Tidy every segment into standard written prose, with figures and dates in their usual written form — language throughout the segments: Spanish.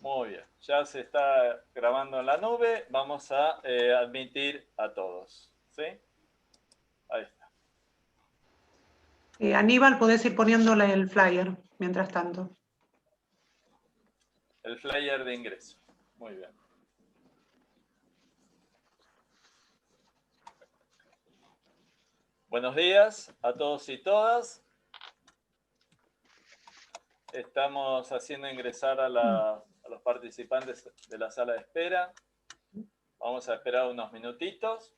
Muy bien, ya se está grabando en la nube. Vamos a admitir a todos. ¿Sí? Ahí está. Aníbal, podés ir poniéndole el flyer mientras tanto. El flyer de ingreso. Muy bien. Buenos días a todos y todas. Estamos haciendo ingresar a los participantes de la sala de espera. Vamos a esperar unos minutitos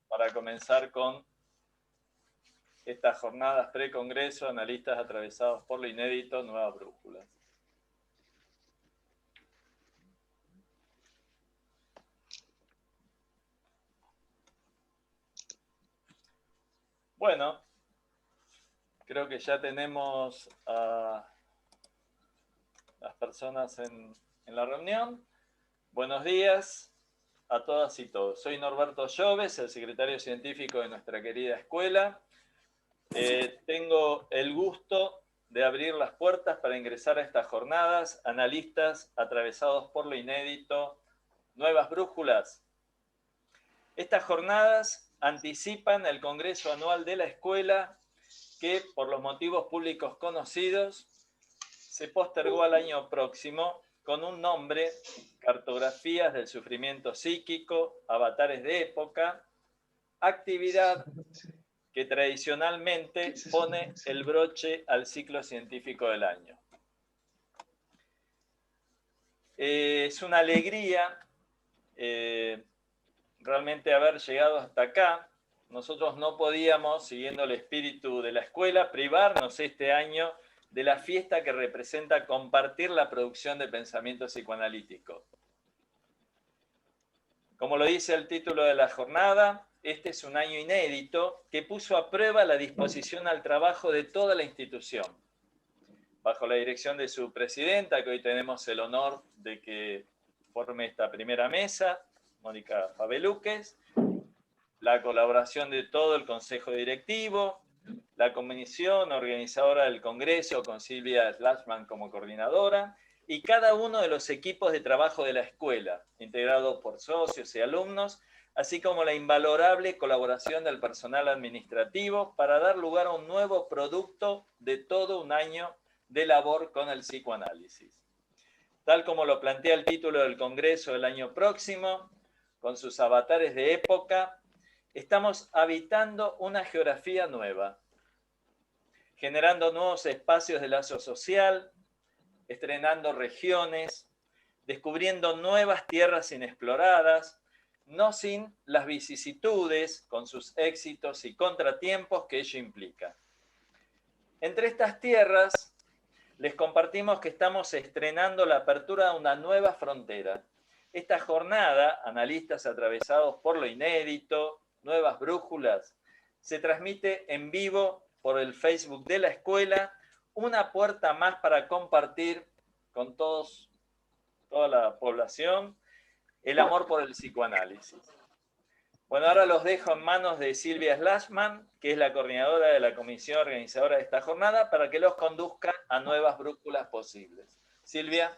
para comenzar con estas jornadas pre-congreso, analistas atravesados por lo inédito, nuevas brújulas. Bueno, creo que ya tenemos a las personas en la reunión. Buenos días a todas y todos. Soy Norberto Lloves, el secretario científico de nuestra querida escuela. Tengo el gusto de abrir las puertas para ingresar a estas jornadas, analistas atravesados por lo inédito, nuevas brújulas. Estas jornadas anticipan el Congreso Anual de la Escuela que, por los motivos públicos conocidos, se postergó al año próximo con un nombre: Cartografías del Sufrimiento Psíquico, Avatares de Época, actividad que tradicionalmente pone el broche al ciclo científico del año. Es una alegría realmente haber llegado hasta acá. Nosotros no podíamos, siguiendo el espíritu de la escuela, privarnos este año de la fiesta que representa compartir la producción de pensamiento psicoanalítico. Como lo dice el título de la jornada, este es un año inédito que puso a prueba la disposición al trabajo de toda la institución. Bajo la dirección de su presidenta, que hoy tenemos el honor de que forme esta primera mesa, Mónica Fabelúquez, la colaboración de todo el Consejo Directivo, la comisión organizadora del Congreso con Silvia Slashman como coordinadora, y cada uno de los equipos de trabajo de la escuela, integrado por socios y alumnos, así como la invalorable colaboración del personal administrativo para dar lugar a un nuevo producto de todo un año de labor con el psicoanálisis. Tal como lo plantea el título del Congreso del año próximo, con sus avatares de época, estamos habitando una geografía nueva, generando nuevos espacios de lazo social, estrenando regiones, descubriendo nuevas tierras inexploradas, no sin las vicisitudes, con sus éxitos y contratiempos que ello implica. Entre estas tierras, les compartimos que estamos estrenando la apertura de una nueva frontera. Esta jornada, analistas atravesados por lo inédito, nuevas brújulas, se transmite en vivo por el Facebook de la escuela, una puerta más para compartir con toda la población el amor por el psicoanálisis. Bueno, ahora los dejo en manos de Silvia Slashman, que es la coordinadora de la comisión organizadora de esta jornada, para que los conduzca a nuevas brújulas posibles. Silvia.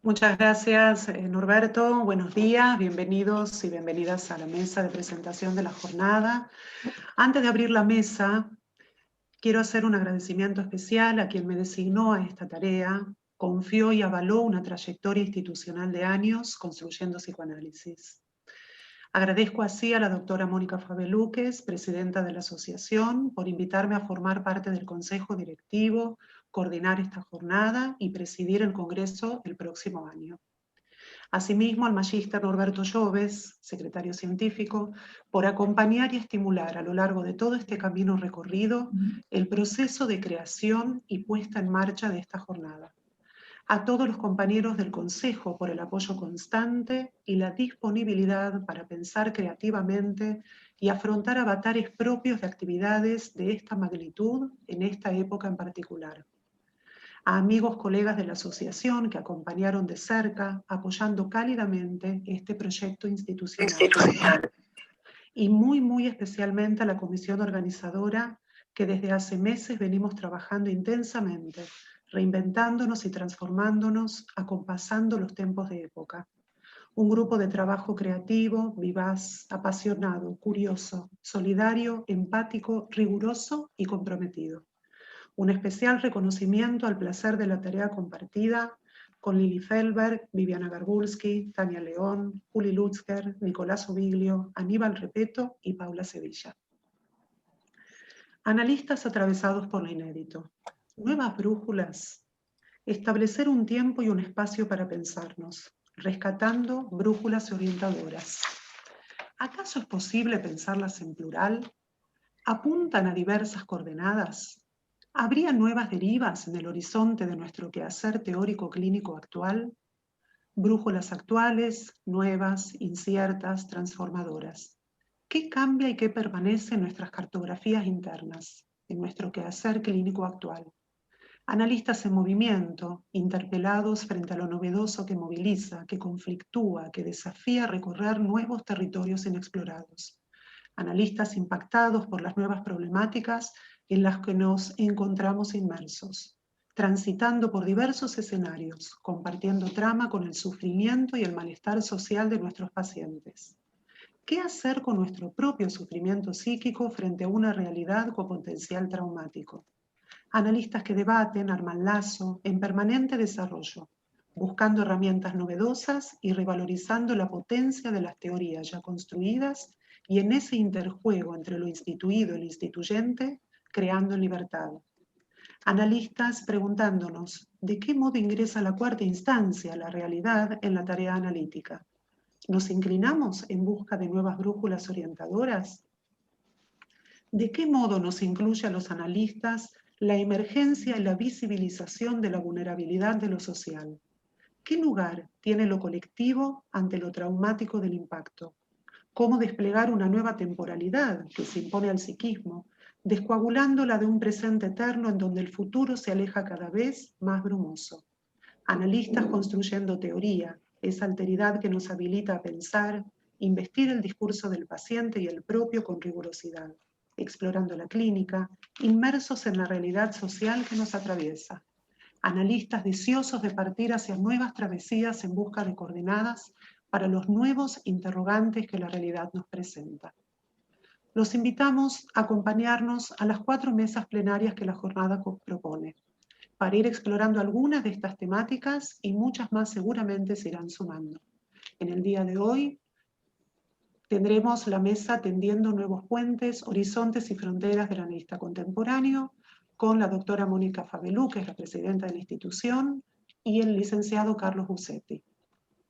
Muchas gracias, Norberto. Buenos días, bienvenidos y bienvenidas a la mesa de presentación de la jornada. Antes de abrir la mesa, quiero hacer un agradecimiento especial a quien me designó a esta tarea, confió y avaló una trayectoria institucional de años construyendo psicoanálisis. Agradezco así a la doctora Mónica Fabelúquez, presidenta de la asociación, por invitarme a formar parte del consejo directivo, coordinar esta jornada y presidir el congreso el próximo año. Asimismo, al magíster Norberto Lloves, secretario científico, por acompañar y estimular a lo largo de todo este camino recorrido el proceso de creación y puesta en marcha de esta jornada. A todos los compañeros del Consejo por el apoyo constante y la disponibilidad para pensar creativamente y afrontar avatares propios de actividades de esta magnitud en esta época en particular. A amigos, colegas de la asociación que acompañaron de cerca, apoyando cálidamente este proyecto institucional. Y muy especialmente a la comisión organizadora que desde hace meses venimos trabajando intensamente, reinventándonos y transformándonos, acompasando los tiempos de época. Un grupo de trabajo creativo, vivaz, apasionado, curioso, solidario, empático, riguroso y comprometido. Un especial reconocimiento al placer de la tarea compartida con Lili Feldberg, Viviana Garbulski, Tania León, Juli Lutzker, Nicolás Oviglio, Aníbal Repeto y Paula Sevilla. Analistas atravesados por lo inédito. Nuevas brújulas. Establecer un tiempo y un espacio para pensarnos, rescatando brújulas orientadoras. ¿Acaso es posible pensarlas en plural? ¿Apuntan a diversas coordenadas? ¿Habría nuevas derivas en el horizonte de nuestro quehacer teórico clínico actual? Brújulas actuales, nuevas, inciertas, transformadoras. ¿Qué cambia y qué permanece en nuestras cartografías internas, en nuestro quehacer clínico actual? Analistas en movimiento, interpelados frente a lo novedoso que moviliza, que conflictúa, que desafía a recorrer nuevos territorios inexplorados. Analistas impactados por las nuevas problemáticas en las que nos encontramos inmersos, transitando por diversos escenarios, compartiendo trama con el sufrimiento y el malestar social de nuestros pacientes. ¿Qué hacer con nuestro propio sufrimiento psíquico frente a una realidad con potencial traumático? Analistas que debaten, arman lazo, en permanente desarrollo, buscando herramientas novedosas y revalorizando la potencia de las teorías ya construidas y en ese interjuego entre lo instituido y lo instituyente, creando libertad. Analistas preguntándonos de qué modo ingresa la cuarta instancia, la realidad, en la tarea analítica. ¿Nos inclinamos en busca de nuevas brújulas orientadoras? ¿De qué modo nos incluye a los analistas la emergencia y la visibilización de la vulnerabilidad de lo social? ¿Qué lugar tiene lo colectivo ante lo traumático del impacto? ¿Cómo desplegar una nueva temporalidad que se impone al psiquismo, descoagulándola de un presente eterno en donde el futuro se aleja cada vez más brumoso? Analistas construyendo teoría, esa alteridad que nos habilita a pensar, investir el discurso del paciente y el propio con rigurosidad, explorando la clínica, inmersos en la realidad social que nos atraviesa. Analistas deseosos de partir hacia nuevas travesías en busca de coordenadas para los nuevos interrogantes que la realidad nos presenta. Los invitamos a acompañarnos a las 4 mesas plenarias que la jornada propone, para ir explorando algunas de estas temáticas y muchas más seguramente se irán sumando. En el día de hoy tendremos la mesa Tendiendo Nuevos Puentes, Horizontes y Fronteras del Analista Contemporáneo, con la doctora Mónica Fabelú, que es la presidenta de la institución, y el licenciado Carlos Busetti.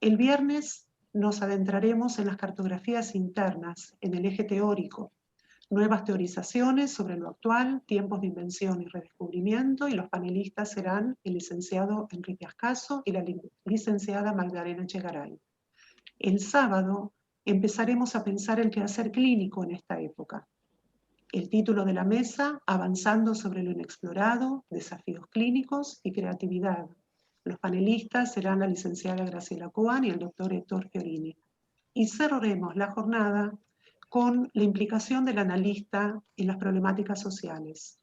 El viernes nos adentraremos en las cartografías internas, en el eje teórico, nuevas teorizaciones sobre lo actual, tiempos de invención y redescubrimiento, y los panelistas serán el licenciado Enrique Ascaso y la licenciada Magdalena Echegaray. El sábado empezaremos a pensar el quehacer clínico en esta época. El título de la mesa, Avanzando sobre lo inexplorado, desafíos clínicos y creatividad. Los panelistas serán la licenciada Graciela Coan y el doctor Héctor Fiorini. Y cerraremos la jornada con la implicación del analista en las problemáticas sociales.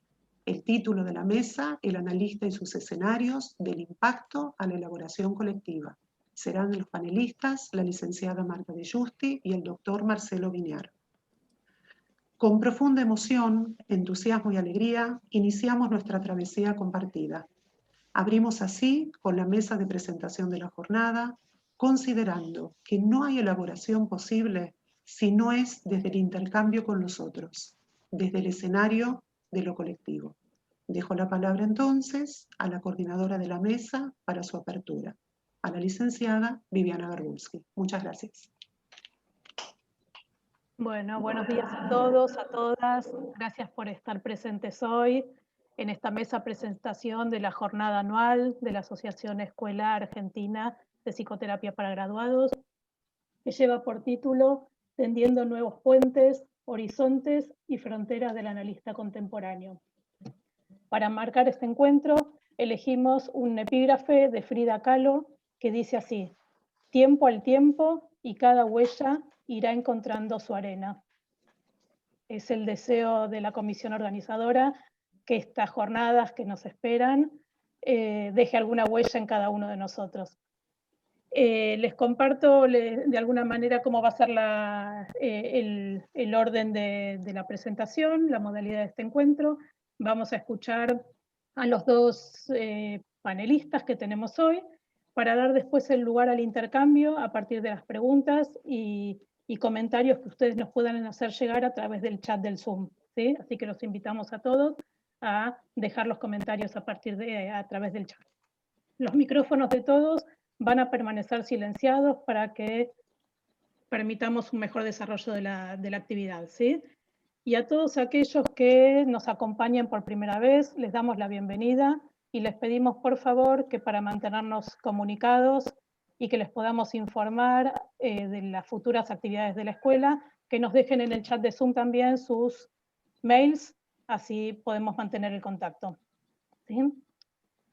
El título de la mesa, El analista y sus escenarios, del impacto a la elaboración colectiva. Serán los panelistas la licenciada Marta de Justi y el doctor Marcelo Viñar. Con profunda emoción, entusiasmo y alegría, iniciamos nuestra travesía compartida. Abrimos así con la mesa de presentación de la jornada, considerando que no hay elaboración posible si no es desde el intercambio con los otros, desde el escenario de lo colectivo. Dejo la palabra entonces a la coordinadora de la mesa para su apertura, a la licenciada Viviana Garbulski. Muchas gracias. Bueno, buenos días a todos, a todas. Gracias por estar presentes hoy en esta mesa presentación de la jornada anual de la Asociación Escuela Argentina de Psicoterapia para Graduados, que lleva por título Tendiendo Nuevos Puentes, Horizontes y Fronteras del Analista Contemporáneo. Para marcar este encuentro, elegimos un epígrafe de Frida Kahlo que dice así: tiempo al tiempo y cada huella irá encontrando su arena. Es el deseo de la comisión organizadora que estas jornadas que nos esperan deje alguna huella en cada uno de nosotros. Les comparto de alguna manera cómo va a ser el orden de la presentación, la modalidad de este encuentro. Vamos a escuchar a los dos panelistas que tenemos hoy para dar después el lugar al intercambio a partir de las preguntas y comentarios que ustedes nos puedan hacer llegar a través del chat del Zoom, ¿sí? Así que los invitamos a todos a dejar los comentarios a través del chat. Los micrófonos de todos van a permanecer silenciados para que permitamos un mejor desarrollo de la actividad, ¿sí? Y a todos aquellos que nos acompañan por primera vez, les damos la bienvenida y les pedimos por favor que para mantenernos comunicados y que les podamos informar de las futuras actividades de la escuela, que nos dejen en el chat de Zoom también sus mails, así podemos mantener el contacto, ¿sí?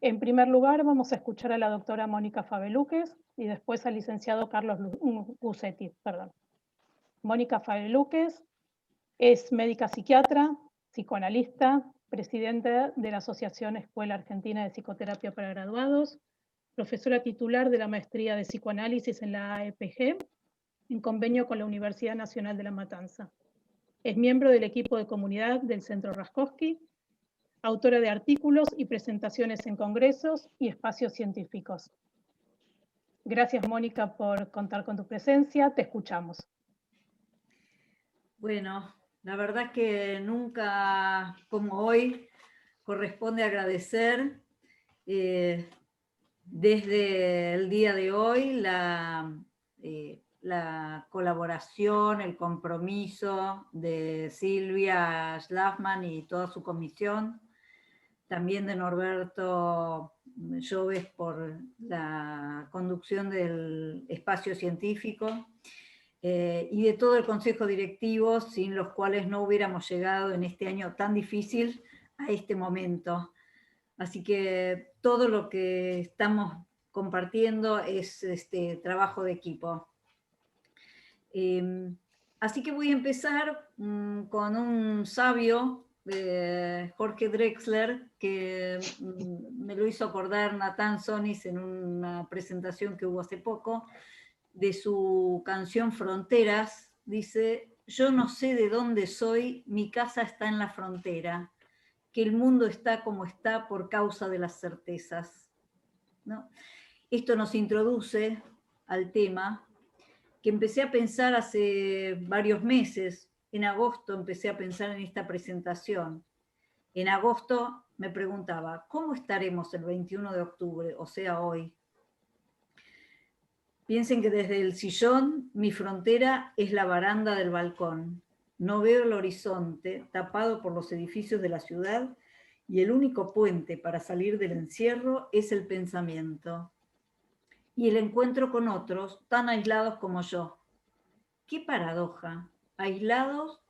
En primer lugar, vamos a escuchar a la doctora Mónica Fabeluques y después al licenciado Carlos Gusetti. Mónica Fabeluques es médica psiquiatra, psicoanalista, presidenta de la Asociación Escuela Argentina de Psicoterapia para Graduados, profesora titular de la Maestría de Psicoanálisis en la AEPG, en convenio con la Universidad Nacional de La Matanza. Es miembro del equipo de comunidad del Centro Raskowski, autora de artículos y presentaciones en congresos y espacios científicos. Gracias, Mónica, por contar con tu presencia. Te escuchamos. Bueno, la verdad que nunca como hoy corresponde agradecer desde el día de hoy la colaboración, el compromiso de Silvia Schlafman y toda su comisión, también de Norberto Lloves por la conducción del espacio científico, y de todo el Consejo Directivo, sin los cuales no hubiéramos llegado en este año tan difícil a este momento. Así que todo lo que estamos compartiendo es trabajo de equipo. Así que voy a empezar con un sabio, Jorge Drexler, que me lo hizo acordar Nathan Sonis en una presentación que hubo hace poco, de su canción Fronteras. Dice: yo no sé de dónde soy, mi casa está en la frontera, que el mundo está como está por causa de las certezas, ¿no? Esto nos introduce al tema que empecé a pensar hace varios meses. En agosto empecé a pensar en esta presentación. En agosto me preguntaba, ¿cómo estaremos el 21 de octubre, o sea, hoy? Piensen que desde el sillón mi frontera es la baranda del balcón. No veo el horizonte, tapado por los edificios de la ciudad, y el único puente para salir del encierro es el pensamiento. Y el encuentro con otros tan aislados como yo. ¡Qué paradoja! Aislados,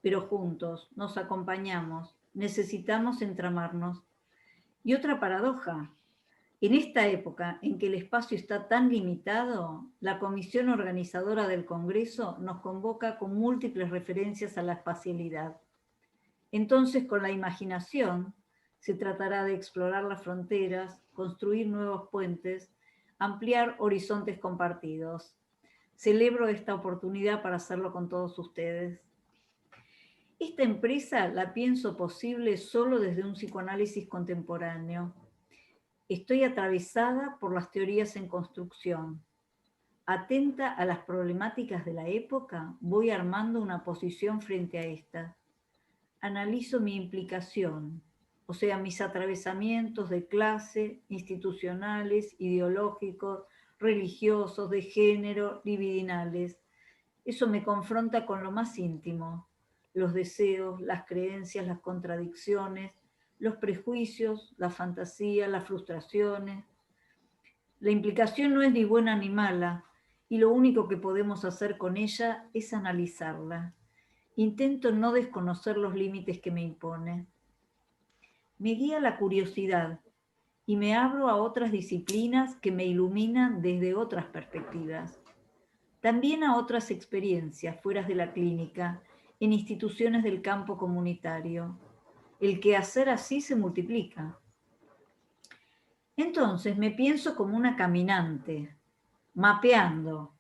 pero juntos, nos acompañamos, necesitamos entramarnos. Y otra paradoja. En esta época en que el espacio está tan limitado, la comisión organizadora del Congreso nos convoca con múltiples referencias a la espacialidad. Entonces, con la imaginación, se tratará de explorar las fronteras, construir nuevos puentes, ampliar horizontes compartidos. Celebro esta oportunidad para hacerlo con todos ustedes. Esta empresa la pienso posible solo desde un psicoanálisis contemporáneo. Estoy atravesada por las teorías en construcción. Atenta a las problemáticas de la época, voy armando una posición frente a estas. Analizo mi implicación, o sea, mis atravesamientos de clase, institucionales, ideológicos, religiosos, de género, libidinales. Eso me confronta con lo más íntimo, los deseos, las creencias, las contradicciones, los prejuicios, la fantasía, las frustraciones. La implicación no es ni buena ni mala, y lo único que podemos hacer con ella es analizarla. Intento no desconocer los límites que me impone. Me guía la curiosidad y me abro a otras disciplinas que me iluminan desde otras perspectivas. También a otras experiencias fuera de la clínica, en instituciones del campo comunitario. El quehacer así se multiplica. Entonces me pienso como una caminante, mapeando,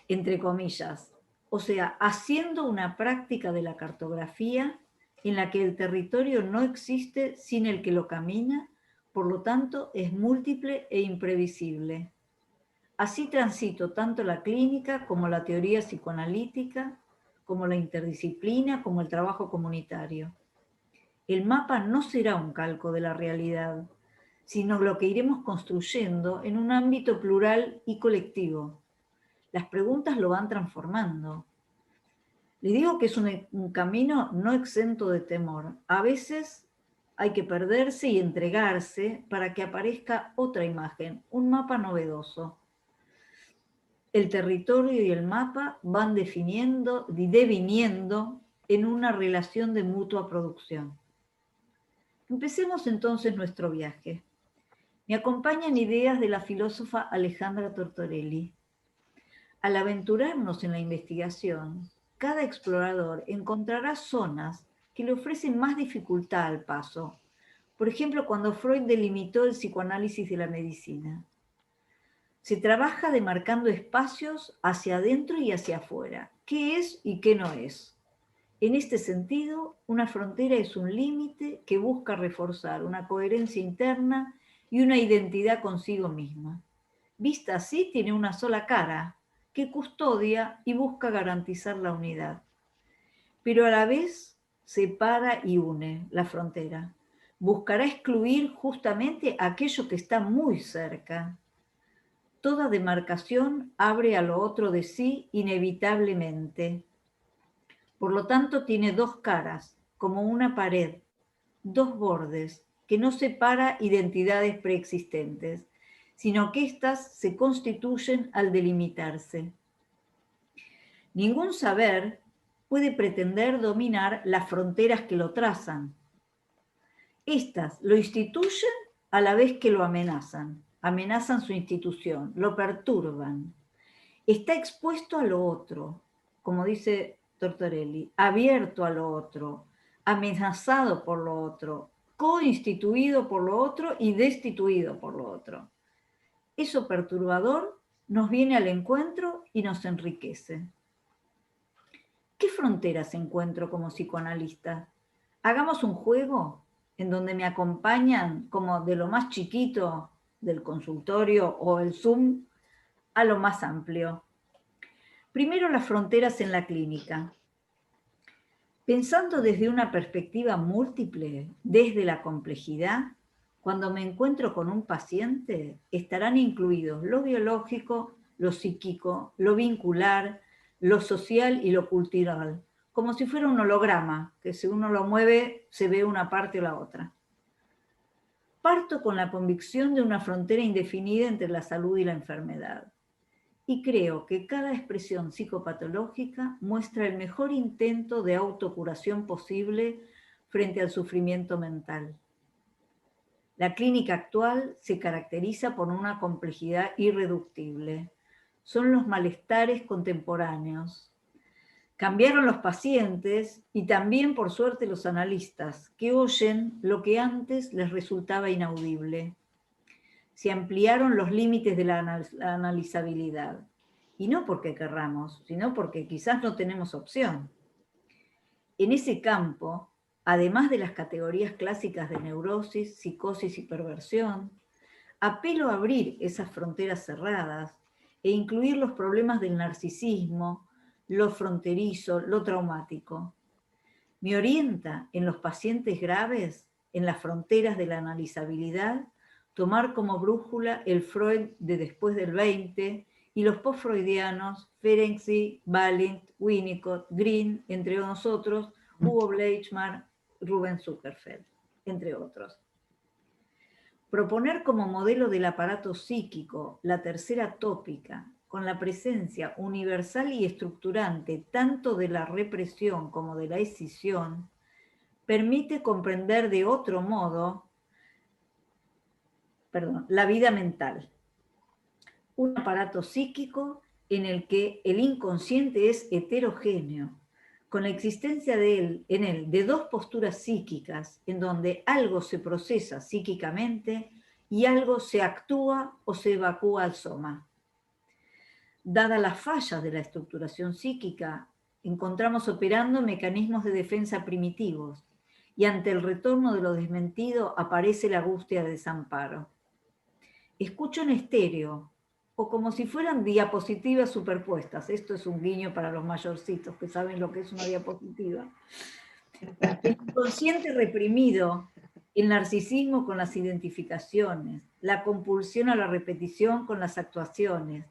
entre comillas, o sea, haciendo una práctica de la cartografía en la que el territorio no existe sin el que lo camina, por lo tanto es múltiple e imprevisible. Así transito tanto la clínica como la teoría psicoanalítica, como la interdisciplina, como el trabajo comunitario. El mapa no será un calco de la realidad, sino lo que iremos construyendo en un ámbito plural y colectivo. Las preguntas lo van transformando. Les digo que es un camino no exento de temor. A veces hay que perderse y entregarse para que aparezca otra imagen, un mapa novedoso. El territorio y el mapa van definiendo y deviniendo en una relación de mutua producción. Empecemos entonces nuestro viaje. Me acompañan ideas de la filósofa Alejandra Tortorelli. Al aventurarnos en la investigación, cada explorador encontrará zonas que le ofrecen más dificultad al paso. Por ejemplo, cuando Freud delimitó el psicoanálisis de la medicina. Se trabaja demarcando espacios hacia adentro y hacia afuera. ¿Qué es y qué no es? En este sentido, una frontera es un límite que busca reforzar una coherencia interna y una identidad consigo misma. Vista así, tiene una sola cara, que custodia y busca garantizar la unidad. Pero a la vez separa y une la frontera. Buscará excluir justamente aquello que está muy cerca. Toda demarcación abre a lo otro de sí inevitablemente. Por lo tanto, tiene dos caras, como una pared, dos bordes, que no separa identidades preexistentes, sino que éstas se constituyen al delimitarse. Ningún saber puede pretender dominar las fronteras que lo trazan. Estas lo instituyen a la vez que lo amenazan su institución, lo perturban. Está expuesto a lo otro, como dice Tortorelli, abierto a lo otro, amenazado por lo otro, coinstituido por lo otro y destituido por lo otro. Eso perturbador nos viene al encuentro y nos enriquece. ¿Qué fronteras encuentro como psicoanalista? Hagamos un juego en donde me acompañan como de lo más chiquito del consultorio o el Zoom a lo más amplio. Primero, las fronteras en la clínica. Pensando desde una perspectiva múltiple, desde la complejidad, cuando me encuentro con un paciente, estarán incluidos lo biológico, lo psíquico, lo vincular, lo social y lo cultural, como si fuera un holograma, que si uno lo mueve se ve una parte o la otra. Parto con la convicción de una frontera indefinida entre la salud y la enfermedad. Y creo que cada expresión psicopatológica muestra el mejor intento de autocuración posible frente al sufrimiento mental. La clínica actual se caracteriza por una complejidad irreductible. Son los malestares contemporáneos. Cambiaron los pacientes y también, por suerte, los analistas, que oyen lo que antes les resultaba inaudible. Se ampliaron los límites de la analizabilidad. Y no porque querramos, sino porque quizás no tenemos opción. En ese campo, además de las categorías clásicas de neurosis, psicosis y perversión, apelo a abrir esas fronteras cerradas e incluir los problemas del narcisismo, lo fronterizo, lo traumático. Me orienta en los pacientes graves, en las fronteras de la analizabilidad, tomar como brújula el Freud de después del 20 y los post-freudianos, Ferenczi, Balint, Winnicott, Green, entre nosotros, Hugo Bleichmar, Ruben Zuckerfeld, entre otros. Proponer como modelo del aparato psíquico la tercera tópica, con la presencia universal y estructurante tanto de la represión como de la escisión, permite comprender de otro modo la vida mental. Un aparato psíquico en el que el inconsciente es heterogéneo, con la existencia en él de dos posturas psíquicas, en donde algo se procesa psíquicamente y algo se actúa o se evacúa al soma. Dadas las fallas de la estructuración psíquica, encontramos operando mecanismos de defensa primitivos, y ante el retorno de lo desmentido aparece la angustia de desamparo. Escucho en estéreo, o como si fueran diapositivas superpuestas. Esto es un guiño para los mayorcitos que saben lo que es una diapositiva. El inconsciente reprimido, el narcisismo con las identificaciones, la compulsión a la repetición con las actuaciones,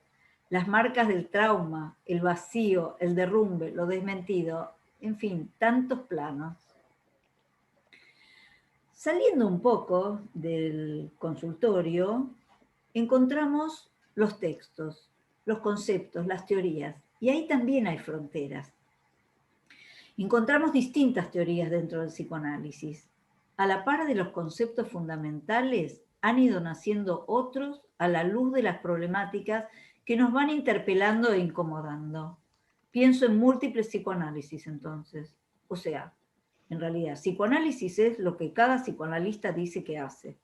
las marcas del trauma, el vacío, el derrumbe, lo desmentido, en fin, tantos planos. Saliendo un poco del consultorio, encontramos los textos, los conceptos, las teorías, y ahí también hay fronteras. Encontramos distintas teorías dentro del psicoanálisis. A la par de los conceptos fundamentales, han ido naciendo otros a la luz de las problemáticas que nos van interpelando e incomodando. Pienso en múltiples psicoanálisis, entonces. O sea, en realidad, psicoanálisis es lo que cada psicoanalista dice que hace.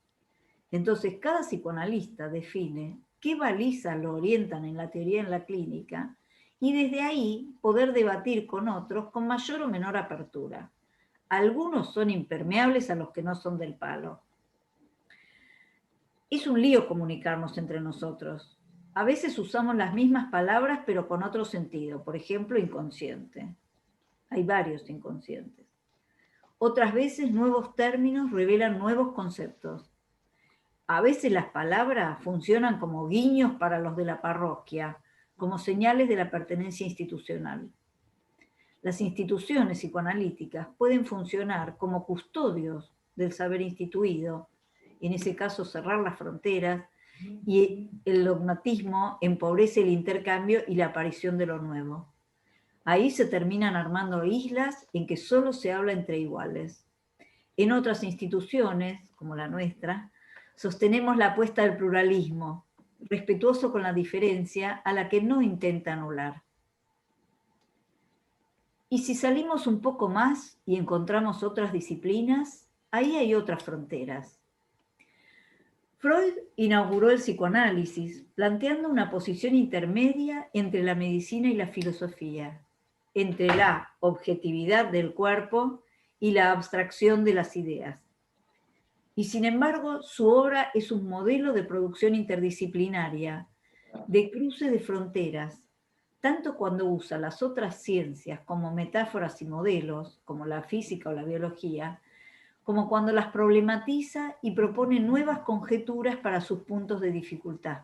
Entonces, cada psicoanalista define qué balizas lo orientan en la teoría en la clínica y desde ahí poder debatir con otros con mayor o menor apertura. Algunos son impermeables a los que no son del palo. Es un lío comunicarnos entre nosotros. A veces usamos las mismas palabras pero con otro sentido. Por ejemplo, inconsciente. Hay varios inconscientes. Otras veces nuevos términos revelan nuevos conceptos. A veces las palabras funcionan como guiños para los de la parroquia, como señales de la pertenencia institucional. Las instituciones psicoanalíticas pueden funcionar como custodios del saber instituido, en ese caso cerrar las fronteras, y el dogmatismo empobrece el intercambio y la aparición de lo nuevo. Ahí se terminan armando islas en que solo se habla entre iguales. En otras instituciones, como la nuestra, sostenemos la apuesta del pluralismo, respetuoso con la diferencia a la que no intenta anular. Y si salimos un poco más y encontramos otras disciplinas, ahí hay otras fronteras. Freud inauguró el psicoanálisis planteando una posición intermedia entre la medicina y la filosofía, entre la objetividad del cuerpo y la abstracción de las ideas. Y sin embargo, su obra es un modelo de producción interdisciplinaria, de cruce de fronteras, tanto cuando usa las otras ciencias como metáforas y modelos, como la física o la biología, como cuando las problematiza y propone nuevas conjeturas para sus puntos de dificultad.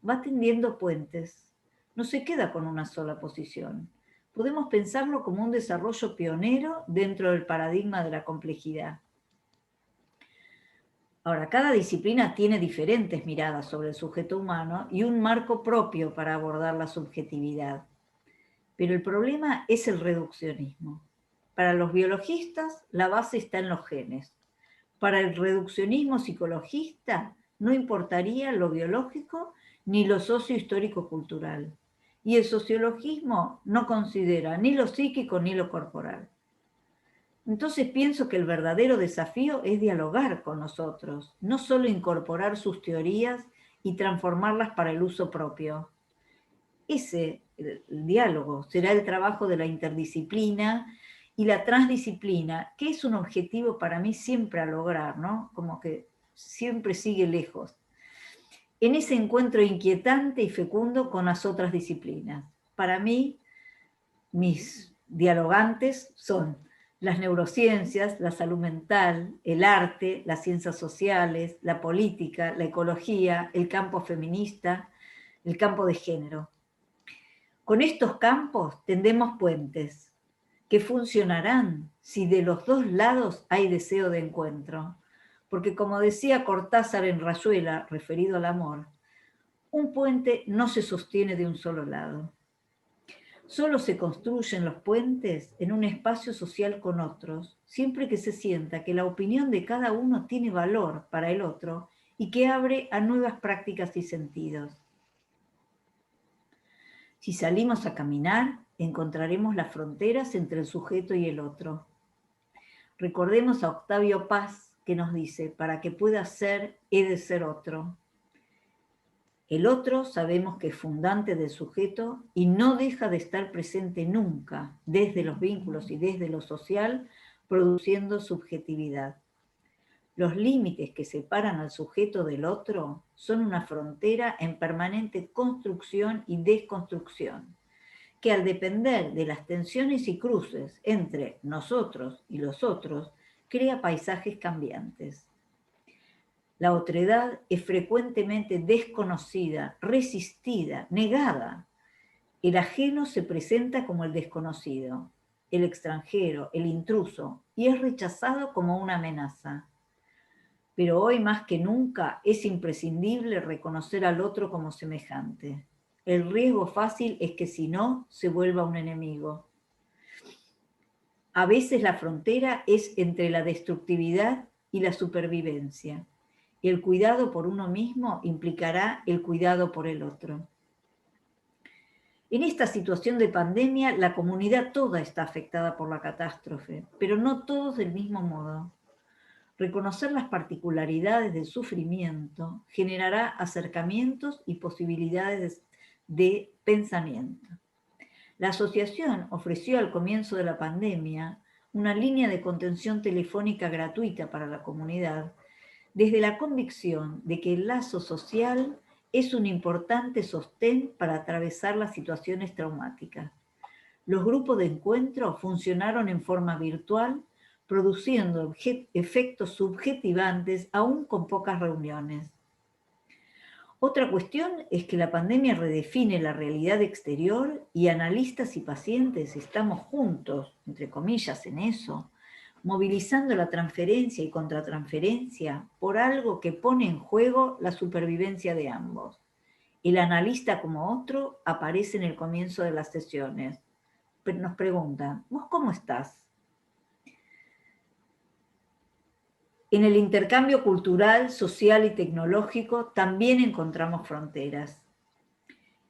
Va tendiendo puentes, no se queda con una sola posición. Podemos pensarlo como un desarrollo pionero dentro del paradigma de la complejidad. Ahora, cada disciplina tiene diferentes miradas sobre el sujeto humano y un marco propio para abordar la subjetividad. Pero el problema es el reduccionismo. Para los biologistas, la base está en los genes. Para el reduccionismo psicologista, no importaría lo biológico ni lo sociohistórico-cultural. Y el sociologismo no considera ni lo psíquico ni lo corporal. Entonces pienso que el verdadero desafío es dialogar con nosotros, no solo incorporar sus teorías y transformarlas para el uso propio. El diálogo será el trabajo de la interdisciplina y la transdisciplina, que es un objetivo para mí siempre a lograr, ¿no? Como que siempre sigue lejos. En ese encuentro inquietante y fecundo con las otras disciplinas. Para mí, mis dialogantes son las neurociencias, la salud mental, el arte, las ciencias sociales, la política, la ecología, el campo feminista, el campo de género. Con estos campos tendemos puentes que funcionarán si de los dos lados hay deseo de encuentro. Porque como decía Cortázar en Rayuela, referido al amor, un puente no se sostiene de un solo lado. Solo se construyen los puentes en un espacio social con otros, siempre que se sienta que la opinión de cada uno tiene valor para el otro y que abre a nuevas prácticas y sentidos. Si salimos a caminar, encontraremos las fronteras entre el sujeto y el otro. Recordemos a Octavio Paz, que nos dice, para que pueda ser, he de ser otro. El otro sabemos que es fundante del sujeto y no deja de estar presente nunca, desde los vínculos y desde lo social, produciendo subjetividad. Los límites que separan al sujeto del otro son una frontera en permanente construcción y desconstrucción, que al depender de las tensiones y cruces entre nosotros y los otros, crea paisajes cambiantes. La otredad es frecuentemente desconocida, resistida, negada. El ajeno se presenta como el desconocido, el extranjero, el intruso, y es rechazado como una amenaza. Pero hoy más que nunca es imprescindible reconocer al otro como semejante. El riesgo fácil es que si no, se vuelva un enemigo. A veces la frontera es entre la destructividad y la supervivencia. El cuidado por uno mismo implicará el cuidado por el otro. En esta situación de pandemia, la comunidad toda está afectada por la catástrofe, pero no todos del mismo modo. Reconocer las particularidades del sufrimiento generará acercamientos y posibilidades de pensamiento. La asociación ofreció al comienzo de la pandemia una línea de contención telefónica gratuita para la comunidad, desde la convicción de que el lazo social es un importante sostén para atravesar las situaciones traumáticas. Los grupos de encuentro funcionaron en forma virtual, produciendo efectos subjetivantes aún con pocas reuniones. Otra cuestión es que la pandemia redefine la realidad exterior y analistas y pacientes estamos juntos, entre comillas, en eso, movilizando la transferencia y contratransferencia por algo que pone en juego la supervivencia de ambos. El analista como otro aparece en el comienzo de las sesiones. Nos preguntan, ¿vos cómo estás? En el intercambio cultural, social y tecnológico también encontramos fronteras.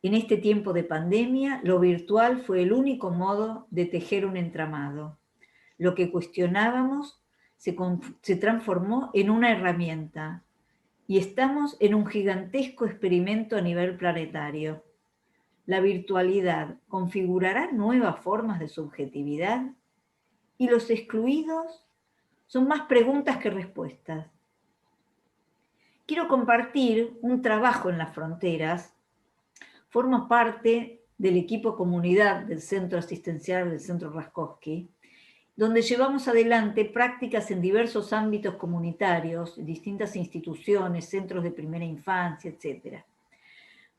En este tiempo de pandemia, lo virtual fue el único modo de tejer un entramado. Lo que cuestionábamos se transformó en una herramienta y estamos en un gigantesco experimento a nivel planetario. La virtualidad configurará nuevas formas de subjetividad y los excluidos son más preguntas que respuestas. Quiero compartir un trabajo en las fronteras. Formo parte del equipo comunidad del Centro Asistencial del Centro Raskowski, donde llevamos adelante prácticas en diversos ámbitos comunitarios, distintas instituciones, centros de primera infancia, etc.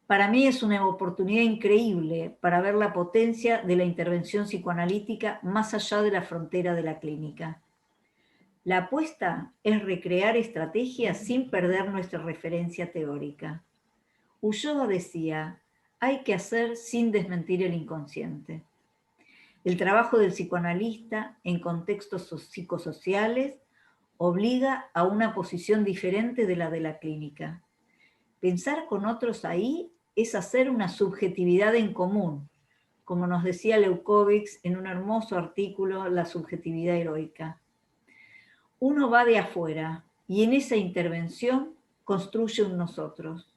Para mí es una oportunidad increíble para ver la potencia de la intervención psicoanalítica más allá de la frontera de la clínica. La apuesta es recrear estrategias sin perder nuestra referencia teórica. Ulloa decía, hay que hacer sin desmentir el inconsciente. El trabajo del psicoanalista en contextos psicosociales obliga a una posición diferente de la de la clínica. Pensar con otros ahí es hacer una subjetividad en común, como nos decía Leucovitz en un hermoso artículo, La subjetividad heroica. Uno va de afuera y en esa intervención construye un nosotros.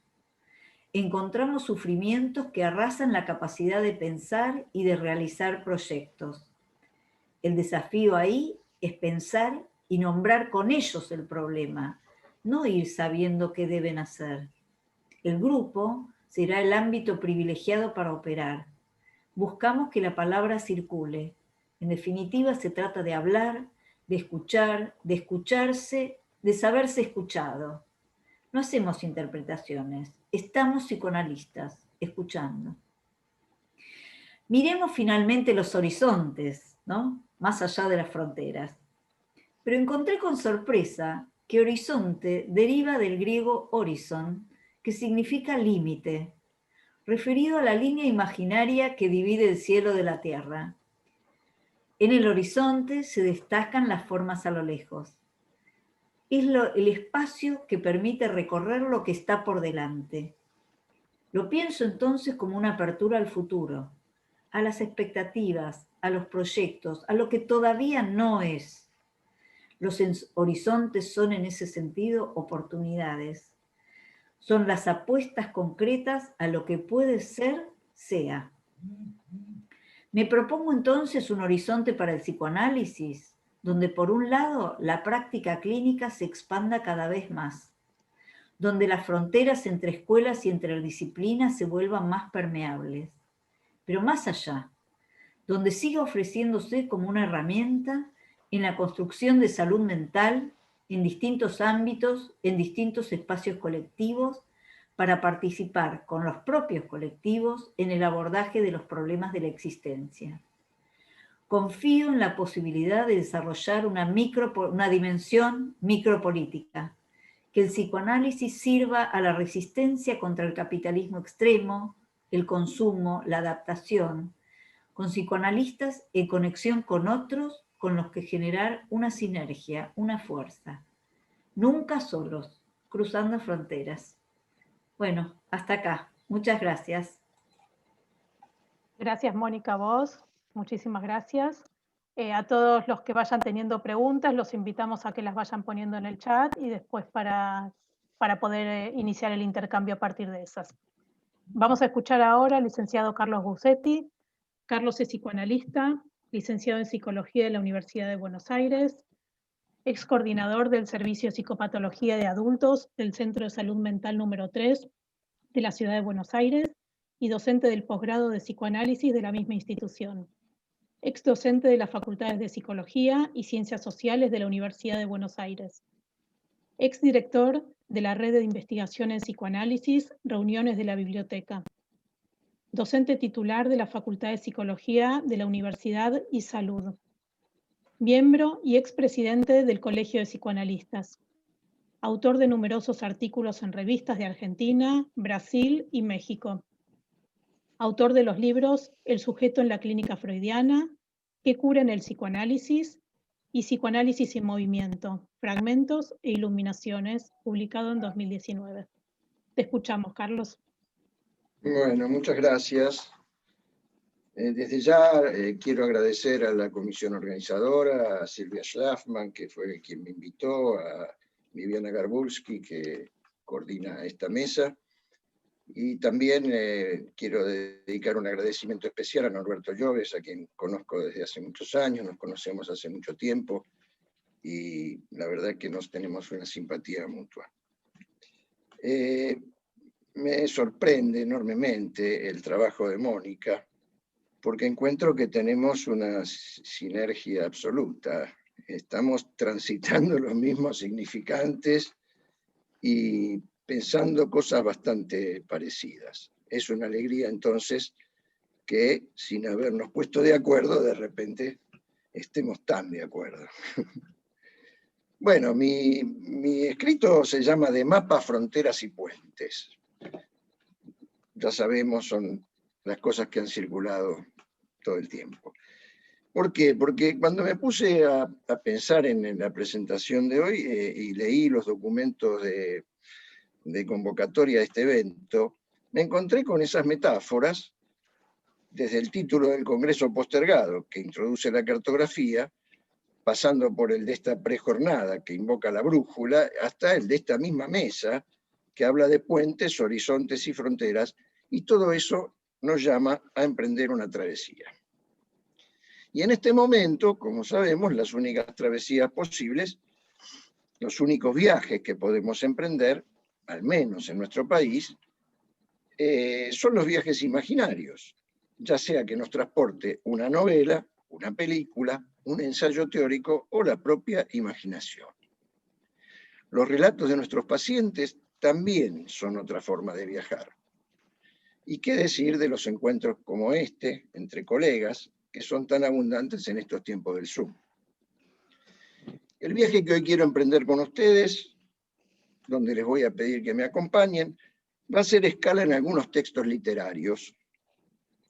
Encontramos sufrimientos que arrasan la capacidad de pensar y de realizar proyectos. El desafío ahí es pensar y nombrar con ellos el problema, no ir sabiendo qué deben hacer. El grupo será el ámbito privilegiado para operar. Buscamos que la palabra circule. En definitiva, se trata de hablar, de escuchar, de escucharse, de saberse escuchado. No hacemos interpretaciones, estamos psicoanalistas, escuchando. Miremos finalmente los horizontes, ¿no? Más allá de las fronteras. Pero encontré con sorpresa que horizonte deriva del griego horizon, que significa límite, referido a la línea imaginaria que divide el cielo de la tierra. En el horizonte se destacan las formas a lo lejos. Es el espacio que permite recorrer lo que está por delante. Lo pienso entonces como una apertura al futuro, a las expectativas, a los proyectos, a lo que todavía no es. Los horizontes son en ese sentido oportunidades. Son las apuestas concretas a lo que puede ser, sea. Me propongo entonces un horizonte para el psicoanálisis, donde por un lado la práctica clínica se expanda cada vez más, donde las fronteras entre escuelas y entre disciplinas se vuelvan más permeables, pero más allá, donde siga ofreciéndose como una herramienta en la construcción de salud mental en distintos ámbitos, en distintos espacios colectivos, para participar con los propios colectivos en el abordaje de los problemas de la existencia. Confío en la posibilidad de desarrollar una dimensión micropolítica, que el psicoanálisis sirva a la resistencia contra el capitalismo extremo, el consumo, la adaptación, con psicoanalistas en conexión con otros con los que generar una sinergia, una fuerza. Nunca solos, cruzando fronteras. Bueno, hasta acá. Muchas gracias. Gracias, Mónica, a vos. Muchísimas gracias. A todos los que vayan teniendo preguntas, los invitamos a que las vayan poniendo en el chat y después para poder iniciar el intercambio a partir de esas. Vamos a escuchar ahora al licenciado Carlos Busetti. Carlos es psicoanalista, licenciado en Psicología de la Universidad de Buenos Aires, ex coordinador del Servicio de Psicopatología de Adultos del Centro de Salud Mental número 3 de la Ciudad de Buenos Aires y docente del posgrado de psicoanálisis de la misma institución. Ex docente de las Facultades de Psicología y Ciencias Sociales de la Universidad de Buenos Aires. Ex director de la Red de Investigación en Psicoanálisis, Reuniones de la Biblioteca. Docente titular de la Facultad de Psicología de la Universidad y Salud. Miembro y expresidente del Colegio de Psicoanalistas. Autor de numerosos artículos en revistas de Argentina, Brasil y México. Autor de los libros El sujeto en la clínica freudiana, ¿Qué cura en el psicoanálisis? Y Psicoanálisis en movimiento, fragmentos e iluminaciones, publicado en 2019. Te escuchamos, Carlos. Bueno, muchas gracias. Desde ya quiero agradecer a la comisión organizadora, a Silvia Schlafman, que fue quien me invitó, a Viviana Garbulski, que coordina esta mesa, y también quiero dedicar un agradecimiento especial a Norberto Lloves, a quien conozco desde hace muchos años, nos conocemos hace mucho tiempo, y la verdad que nos tenemos una simpatía mutua. Me sorprende enormemente el trabajo de Mónica, porque encuentro que tenemos una sinergia absoluta. Estamos transitando los mismos significantes y pensando cosas bastante parecidas. Es una alegría entonces que, sin habernos puesto de acuerdo, de repente estemos tan de acuerdo. Bueno, mi escrito se llama De mapas, fronteras y puentes. Ya sabemos, son las cosas que han circulado todo el tiempo. ¿Por qué? Porque cuando me puse a pensar en la presentación de hoy y leí los documentos de convocatoria de este evento, me encontré con esas metáforas desde el título del Congreso postergado, que introduce la cartografía, pasando por el de esta prejornada, que invoca la brújula, hasta el de esta misma mesa, que habla de puentes, horizontes y fronteras, y todo eso nos llama a emprender una travesía. Y en este momento, como sabemos, las únicas travesías posibles, los únicos viajes que podemos emprender, al menos en nuestro país, son los viajes imaginarios, ya sea que nos transporte una novela, una película, un ensayo teórico o la propia imaginación. Los relatos de nuestros pacientes también son otra forma de viajar. ¿Y qué decir de los encuentros como este, entre colegas, que son tan abundantes en estos tiempos del Zoom? El viaje que hoy quiero emprender con ustedes, donde les voy a pedir que me acompañen, va a hacer escala en algunos textos literarios.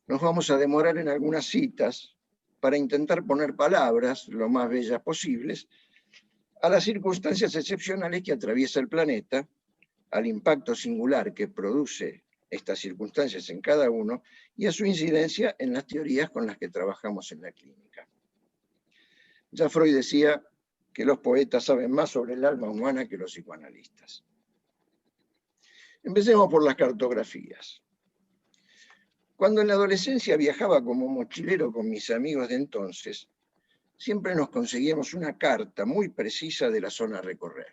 Nos vamos a demorar en algunas citas para intentar poner palabras, lo más bellas posibles, a las circunstancias excepcionales que atraviesa el planeta, al impacto singular que produce estas circunstancias en cada uno y a su incidencia en las teorías con las que trabajamos en la clínica. Ya Freud decía que los poetas saben más sobre el alma humana que los psicoanalistas. Empecemos por las cartografías. Cuando en la adolescencia viajaba como mochilero con mis amigos de entonces, siempre nos conseguíamos una carta muy precisa de la zona a recorrer.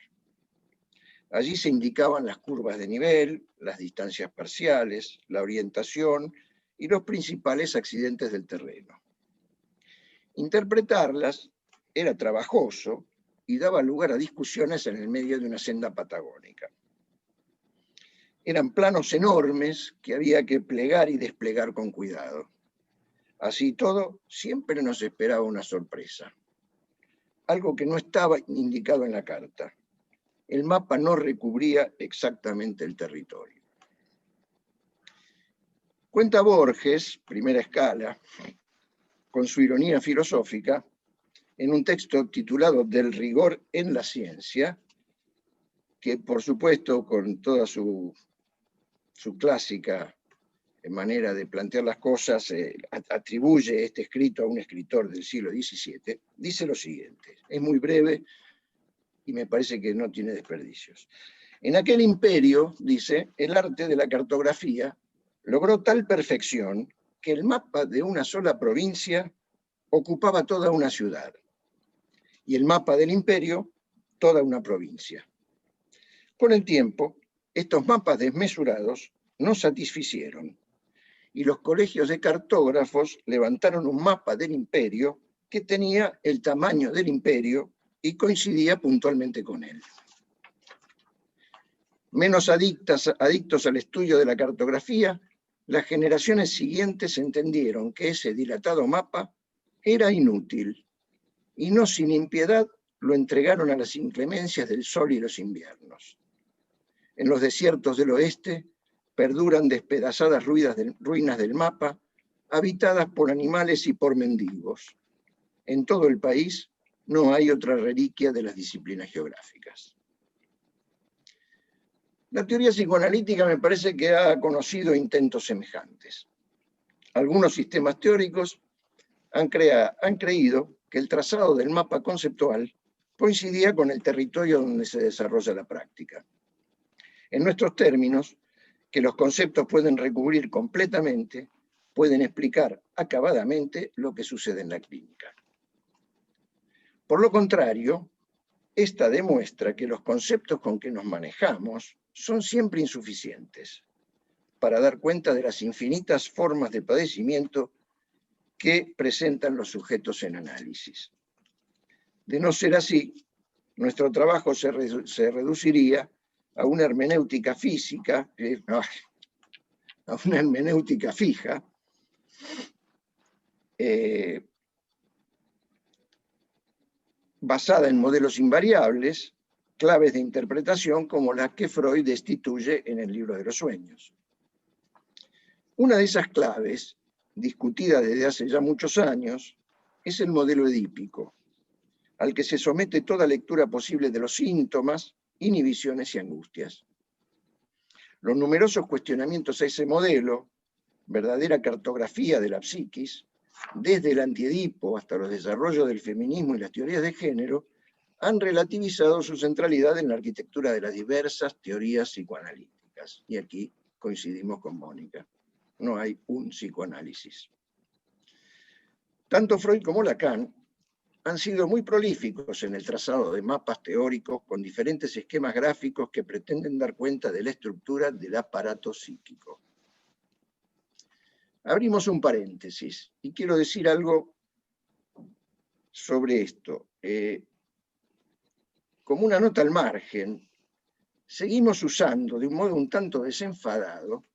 Allí se indicaban las curvas de nivel, las distancias parciales, la orientación y los principales accidentes del terreno. Interpretarlas era trabajoso y daba lugar a discusiones en el medio de una senda patagónica. Eran planos enormes que había que plegar y desplegar con cuidado. Así todo, siempre nos esperaba una sorpresa. Algo que no estaba indicado en la carta. El mapa no recubría exactamente el territorio. Cuenta Borges, Primera Escala, con su ironía filosófica, en un texto titulado Del rigor en la ciencia, que por supuesto con toda su clásica manera de plantear las cosas, atribuye este escrito a un escritor del siglo XVII, dice lo siguiente, es muy breve y me parece que no tiene desperdicios. En aquel imperio, dice, el arte de la cartografía logró tal perfección que el mapa de una sola provincia ocupaba toda una ciudad y el mapa del imperio toda una provincia. Con el tiempo, estos mapas desmesurados no satisficieron y los colegios de cartógrafos levantaron un mapa del imperio que tenía el tamaño del imperio y coincidía puntualmente con él. Menos adictos al estudio de la cartografía, las generaciones siguientes entendieron que ese dilatado mapa era inútil y no sin impiedad lo entregaron a las inclemencias del sol y los inviernos. En los desiertos del oeste perduran despedazadas ruinas del mapa, habitadas por animales y por mendigos. En todo el país no hay otra reliquia de las disciplinas geográficas. La teoría psicoanalítica me parece que ha conocido intentos semejantes. Algunos sistemas teóricos han creído que el trazado del mapa conceptual coincidía con el territorio donde se desarrolla la práctica. En nuestros términos, que los conceptos pueden recubrir completamente, pueden explicar acabadamente lo que sucede en la clínica. Por lo contrario, esta demuestra que los conceptos con que nos manejamos son siempre insuficientes para dar cuenta de las infinitas formas de padecimiento que presentan los sujetos en análisis. De no ser así, nuestro trabajo se reduciría a una hermenéutica física, a una hermenéutica fija, basada en modelos invariables, claves de interpretación como las que Freud destituye en el libro de los sueños. Una de esas claves, discutida desde hace ya muchos años, es el modelo edípico, al que se somete toda lectura posible de los síntomas, inhibiciones y angustias. Los numerosos cuestionamientos a ese modelo, verdadera cartografía de la psiquis, desde el antiedipo hasta los desarrollos del feminismo y las teorías de género, han relativizado su centralidad en la arquitectura de las diversas teorías psicoanalíticas. Y aquí coincidimos con Mónica. No hay un psicoanálisis. Tanto Freud como Lacan han sido muy prolíficos en el trazado de mapas teóricos con diferentes esquemas gráficos que pretenden dar cuenta de la estructura del aparato psíquico. Abrimos un paréntesis y quiero decir algo sobre esto. Como una nota al margen, seguimos usando de un modo un tanto desenfadado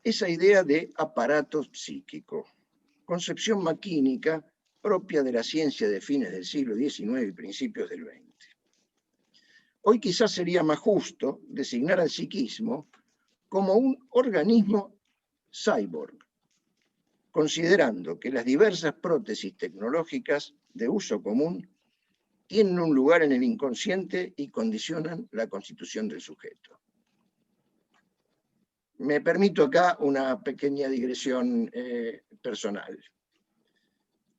esa idea de aparato psíquico, concepción maquínica propia de la ciencia de fines del siglo XIX y principios del XX. Hoy quizás sería más justo designar al psiquismo como un organismo cyborg, considerando que las diversas prótesis tecnológicas de uso común tienen un lugar en el inconsciente y condicionan la constitución del sujeto. Me permito acá una pequeña digresión personal.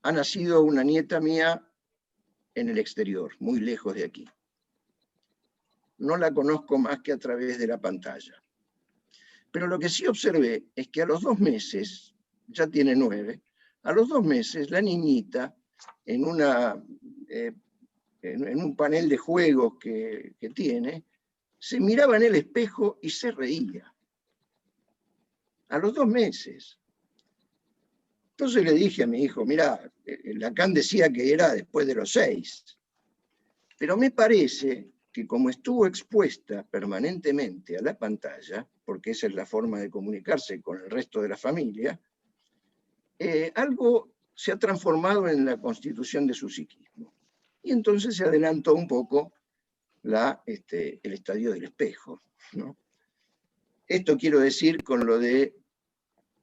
Ha nacido una nieta mía en el exterior, muy lejos de aquí. No la conozco más que a través de la pantalla. Pero lo que sí observé es que a los 2 meses, ya tiene 9, a los 2 meses la niñita en un panel de juegos que tiene, se miraba en el espejo y se reía. A los 2 meses. Entonces le dije a mi hijo, mirá, Lacan decía que era después de los 6. Pero me parece que como estuvo expuesta permanentemente a la pantalla, porque esa es la forma de comunicarse con el resto de la familia, algo se ha transformado en la constitución de su psiquismo. Y entonces se adelantó un poco el estadio del espejo, ¿no? Esto quiero decir con lo de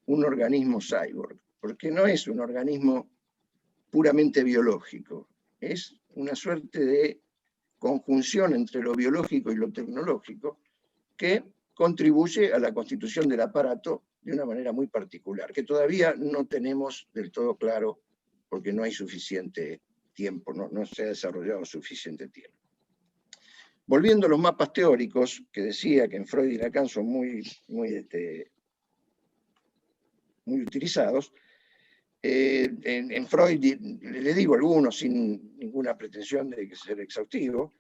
un organismo cyborg, porque no es un organismo puramente biológico, es una suerte de conjunción entre lo biológico y lo tecnológico que contribuye a la constitución del aparato de una manera muy particular, que todavía no tenemos del todo claro porque no hay suficiente tiempo, no se ha desarrollado suficiente tiempo. Volviendo a los mapas teóricos, que decía que en Freud y Lacan son muy utilizados, en Freud, le digo algunos sin ninguna pretensión de ser exhaustivo,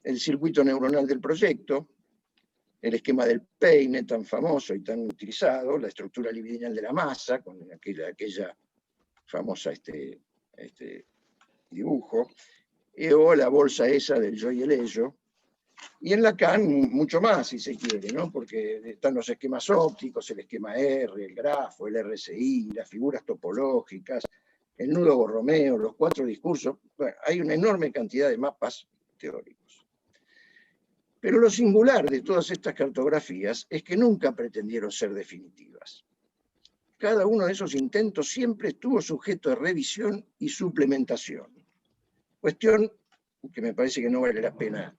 el circuito neuronal del proyecto, el esquema del peine tan famoso y tan utilizado, la estructura libidinal de la masa, con aquella famosa dibujo, o la bolsa esa del yo y el ello, y en Lacan mucho más, si se quiere, ¿no? Porque están los esquemas ópticos, el esquema R, el grafo, el RCI, las figuras topológicas, el nudo Borromeo, los 4 discursos. Bueno, hay una enorme cantidad de mapas teóricos. Pero lo singular de todas estas cartografías es que nunca pretendieron ser definitivas. Cada uno de esos intentos siempre estuvo sujeto a revisión y suplementación. Cuestión que me parece que no vale la pena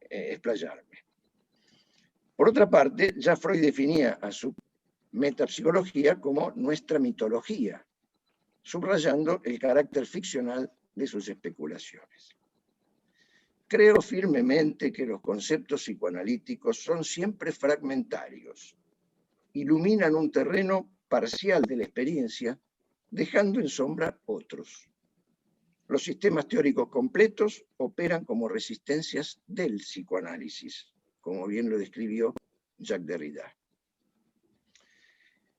explayarme. Por otra parte, ya Freud definía a su metapsicología como nuestra mitología, subrayando el carácter ficcional de sus especulaciones. Creo firmemente que los conceptos psicoanalíticos son siempre fragmentarios, iluminan un terreno parcial de la experiencia, dejando en sombra otros. Los sistemas teóricos completos operan como resistencias del psicoanálisis, como bien lo describió Jacques Derrida.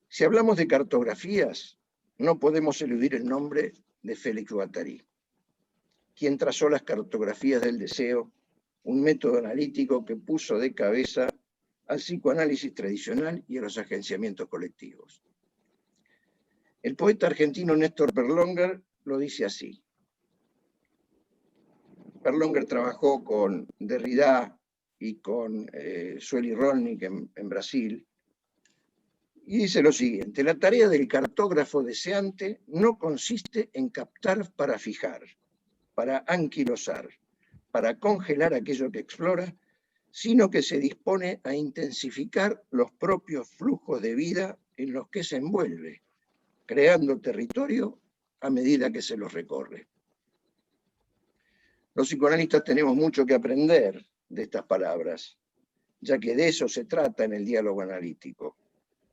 Si hablamos de cartografías, no podemos eludir el nombre de Félix Guattari, quien trazó las cartografías del deseo, un método analítico que puso de cabeza al psicoanálisis tradicional y a los agenciamientos colectivos. El poeta argentino Néstor Perlonger lo dice así. Perlonger trabajó con Derrida y con Sueli Rolnik en Brasil, y dice lo siguiente: la tarea del cartógrafo deseante no consiste en captar para fijar, para anquilosar, para congelar aquello que explora, sino que se dispone a intensificar los propios flujos de vida en los que se envuelve, creando territorio a medida que se los recorre. Los psicoanalistas tenemos mucho que aprender de estas palabras, ya que de eso se trata en el diálogo analítico,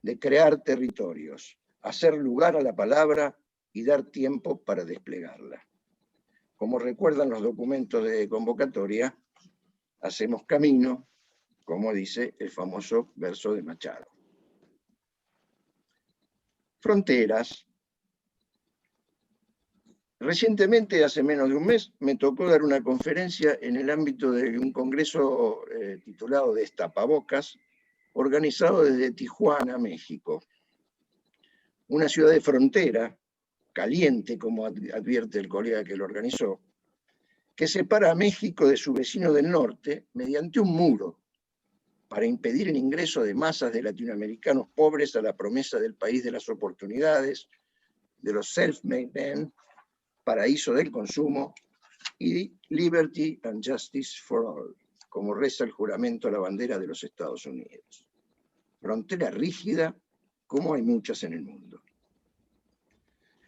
de crear territorios, hacer lugar a la palabra y dar tiempo para desplegarla. Como recuerdan los documentos de convocatoria, hacemos camino, como dice el famoso verso de Machado. Fronteras. Recientemente, hace menos de un mes, me tocó dar una conferencia en el ámbito de un congreso titulado Destapabocas, organizado desde Tijuana, México. Una ciudad de frontera, caliente, como advierte el colega que lo organizó, que separa a México de su vecino del norte mediante un muro para impedir el ingreso de masas de latinoamericanos pobres a la promesa del país de las oportunidades, de los self-made men, paraíso del consumo, y liberty and justice for all, como reza el juramento a la bandera de los Estados Unidos. Frontera rígida, como hay muchas en el mundo.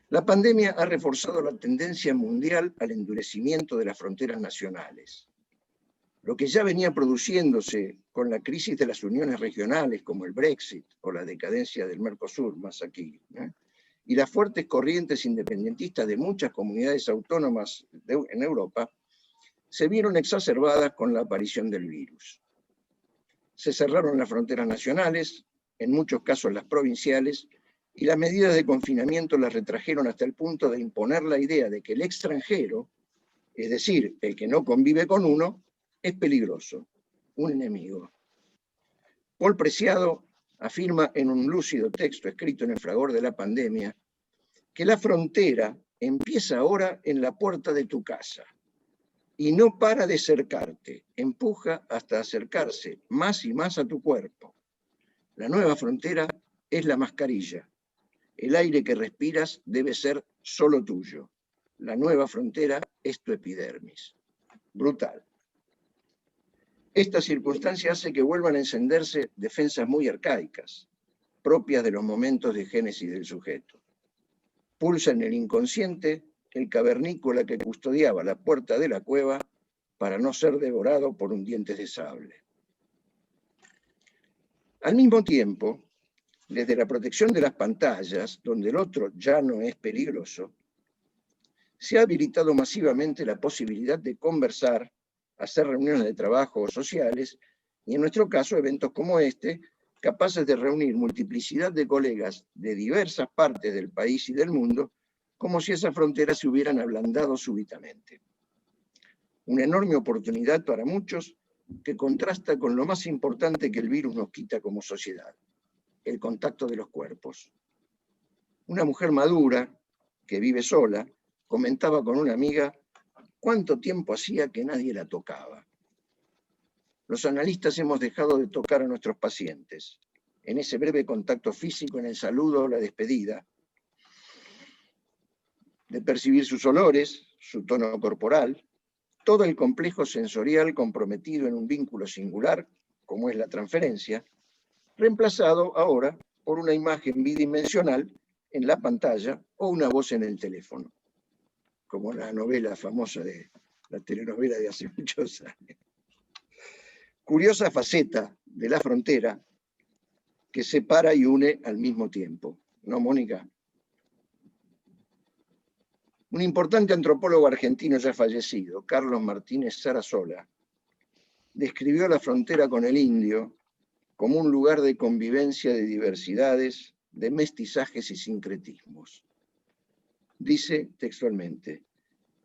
La pandemia ha reforzado la tendencia mundial al endurecimiento de las fronteras nacionales. Lo que ya venía produciéndose con la crisis de las uniones regionales, como el Brexit o la decadencia del Mercosur, más aquí, y las fuertes corrientes independentistas de muchas comunidades autónomas en Europa, se vieron exacerbadas con la aparición del virus. Se cerraron las fronteras nacionales, en muchos casos las provinciales, y las medidas de confinamiento las retrajeron hasta el punto de imponer la idea de que el extranjero, es decir, el que no convive con uno, es peligroso, un enemigo. Paul Preciado afirma en un lúcido texto escrito en el fragor de la pandemia que la frontera empieza ahora en la puerta de tu casa y no para de cercarte, empuja hasta acercarse más y más a tu cuerpo. La nueva frontera es la mascarilla. El aire que respiras debe ser solo tuyo. La nueva frontera es tu epidermis. Brutal. Esta circunstancia hace que vuelvan a encenderse defensas muy arcaicas, propias de los momentos de génesis del sujeto. Pulsa en el inconsciente el cavernícola que custodiaba la puerta de la cueva para no ser devorado por un diente de sable. Al mismo tiempo, desde la protección de las pantallas, donde el otro ya no es peligroso, se ha habilitado masivamente la posibilidad de conversar, hacer reuniones de trabajo o sociales, y en nuestro caso eventos como este, capaces de reunir multiplicidad de colegas de diversas partes del país y del mundo, como si esas fronteras se hubieran ablandado súbitamente. Una enorme oportunidad para muchos que contrasta con lo más importante que el virus nos quita como sociedad, el contacto de los cuerpos. Una mujer madura, que vive sola, comentaba con una amiga cuánto tiempo hacía que nadie la tocaba. Los analistas hemos dejado de tocar a nuestros pacientes, en ese breve contacto físico, en el saludo o la despedida, de percibir sus olores, su tono corporal, todo el complejo sensorial comprometido en un vínculo singular, como es la transferencia, reemplazado ahora por una imagen bidimensional en la pantalla o una voz en el teléfono, como la novela famosa de la telenovela de hace muchos años. Curiosa faceta de la frontera que separa y une al mismo tiempo, ¿no, Mónica? Un importante antropólogo argentino ya fallecido, Carlos Martínez Sarasola, describió la frontera con el indio como un lugar de convivencia de diversidades, de mestizajes y sincretismos. Dice textualmente,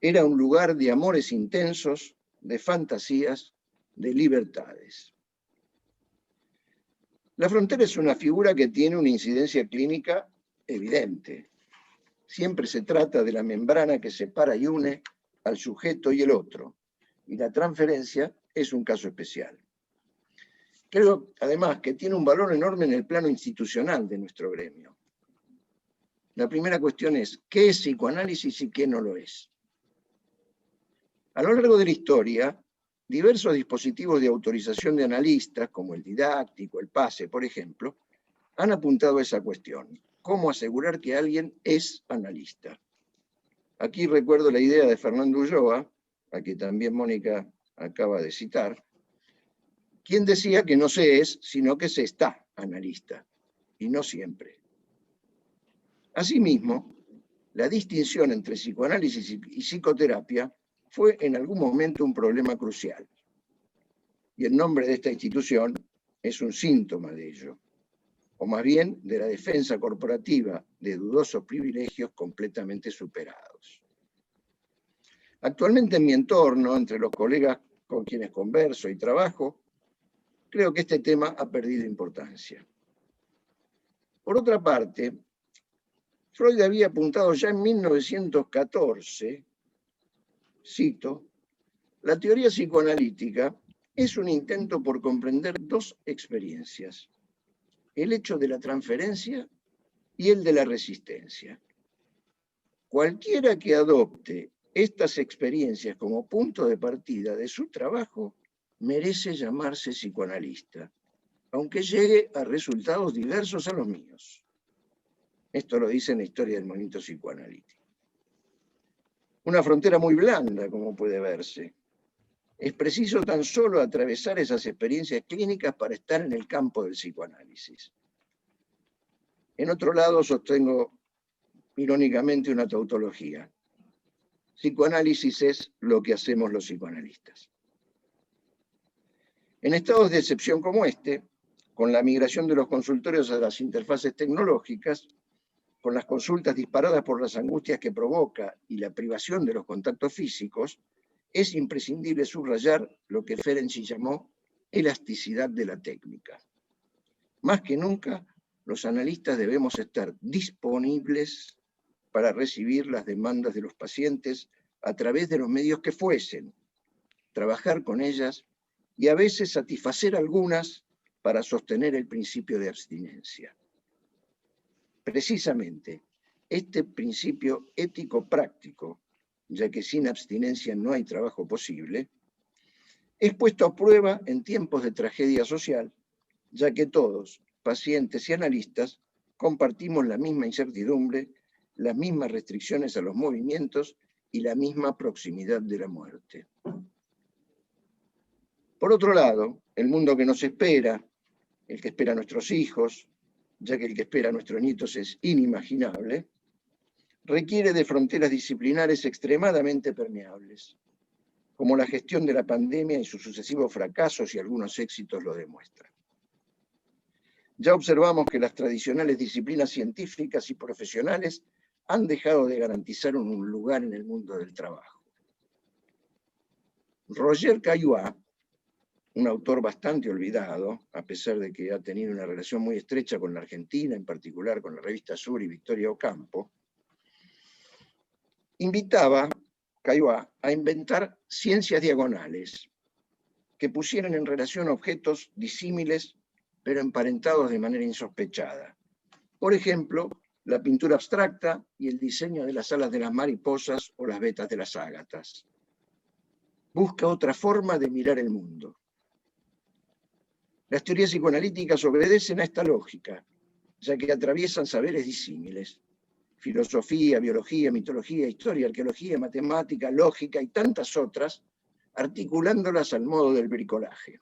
era un lugar de amores intensos, de fantasías, de libertades. La frontera es una figura que tiene una incidencia clínica evidente. Siempre se trata de la membrana que separa y une al sujeto y el otro, y la transferencia es un caso especial. Creo, además, que tiene un valor enorme en el plano institucional de nuestro gremio. La primera cuestión es, ¿qué es psicoanálisis y qué no lo es? A lo largo de la historia, diversos dispositivos de autorización de analistas, como el didáctico, el PASE, por ejemplo, han apuntado a esa cuestión. ¿Cómo asegurar que alguien es analista? Aquí recuerdo la idea de Fernando Ulloa, a que también Mónica acaba de citar, quien decía que no se es, sino que se está analista, y no siempre. Asimismo, la distinción entre psicoanálisis y psicoterapia fue en algún momento un problema crucial. Y el nombre de esta institución es un síntoma de ello, o más bien de la defensa corporativa de dudosos privilegios completamente superados. Actualmente en mi entorno, entre los colegas con quienes converso y trabajo, creo que este tema ha perdido importancia. Por otra parte, Freud había apuntado ya en 1914, cito, la teoría psicoanalítica es un intento por comprender dos experiencias, el hecho de la transferencia y el de la resistencia. Cualquiera que adopte estas experiencias como punto de partida de su trabajo merece llamarse psicoanalista, aunque llegue a resultados diversos a los míos. Esto lo dice en la historia del movimiento psicoanalítico. Una frontera muy blanda, como puede verse. Es preciso tan solo atravesar esas experiencias clínicas para estar en el campo del psicoanálisis. En otro lado, sostengo irónicamente una tautología. Psicoanálisis es lo que hacemos los psicoanalistas. En estados de excepción como este, con la migración de los consultorios a las interfaces tecnológicas, con las consultas disparadas por las angustias que provoca y la privación de los contactos físicos, es imprescindible subrayar lo que Ferenczi llamó elasticidad de la técnica. Más que nunca, los analistas debemos estar disponibles para recibir las demandas de los pacientes a través de los medios que fuesen, trabajar con ellas y a veces satisfacer algunas para sostener el principio de abstinencia. Precisamente, este principio ético-práctico, ya que sin abstinencia no hay trabajo posible, es puesto a prueba en tiempos de tragedia social, ya que todos, pacientes y analistas, compartimos la misma incertidumbre, las mismas restricciones a los movimientos y la misma proximidad de la muerte. Por otro lado, el mundo que nos espera, el que espera a nuestros hijos, ya que el que espera a nuestros nietos es inimaginable, requiere de fronteras disciplinares extremadamente permeables, como la gestión de la pandemia y sus sucesivos fracasos y algunos éxitos lo demuestran. Ya observamos que las tradicionales disciplinas científicas y profesionales han dejado de garantizar un lugar en el mundo del trabajo. Roger Caillois, un autor bastante olvidado, a pesar de que ha tenido una relación muy estrecha con la Argentina, en particular con la revista Sur y Victoria Ocampo, invitaba Caillois a inventar ciencias diagonales que pusieran en relación objetos disímiles pero emparentados de manera insospechada. Por ejemplo, la pintura abstracta y el diseño de las alas de las mariposas o las vetas de las ágatas. Busca otra forma de mirar el mundo. Las teorías psicoanalíticas obedecen a esta lógica, ya que atraviesan saberes disímiles. Filosofía, biología, mitología, historia, arqueología, matemática, lógica y tantas otras, articulándolas al modo del bricolaje.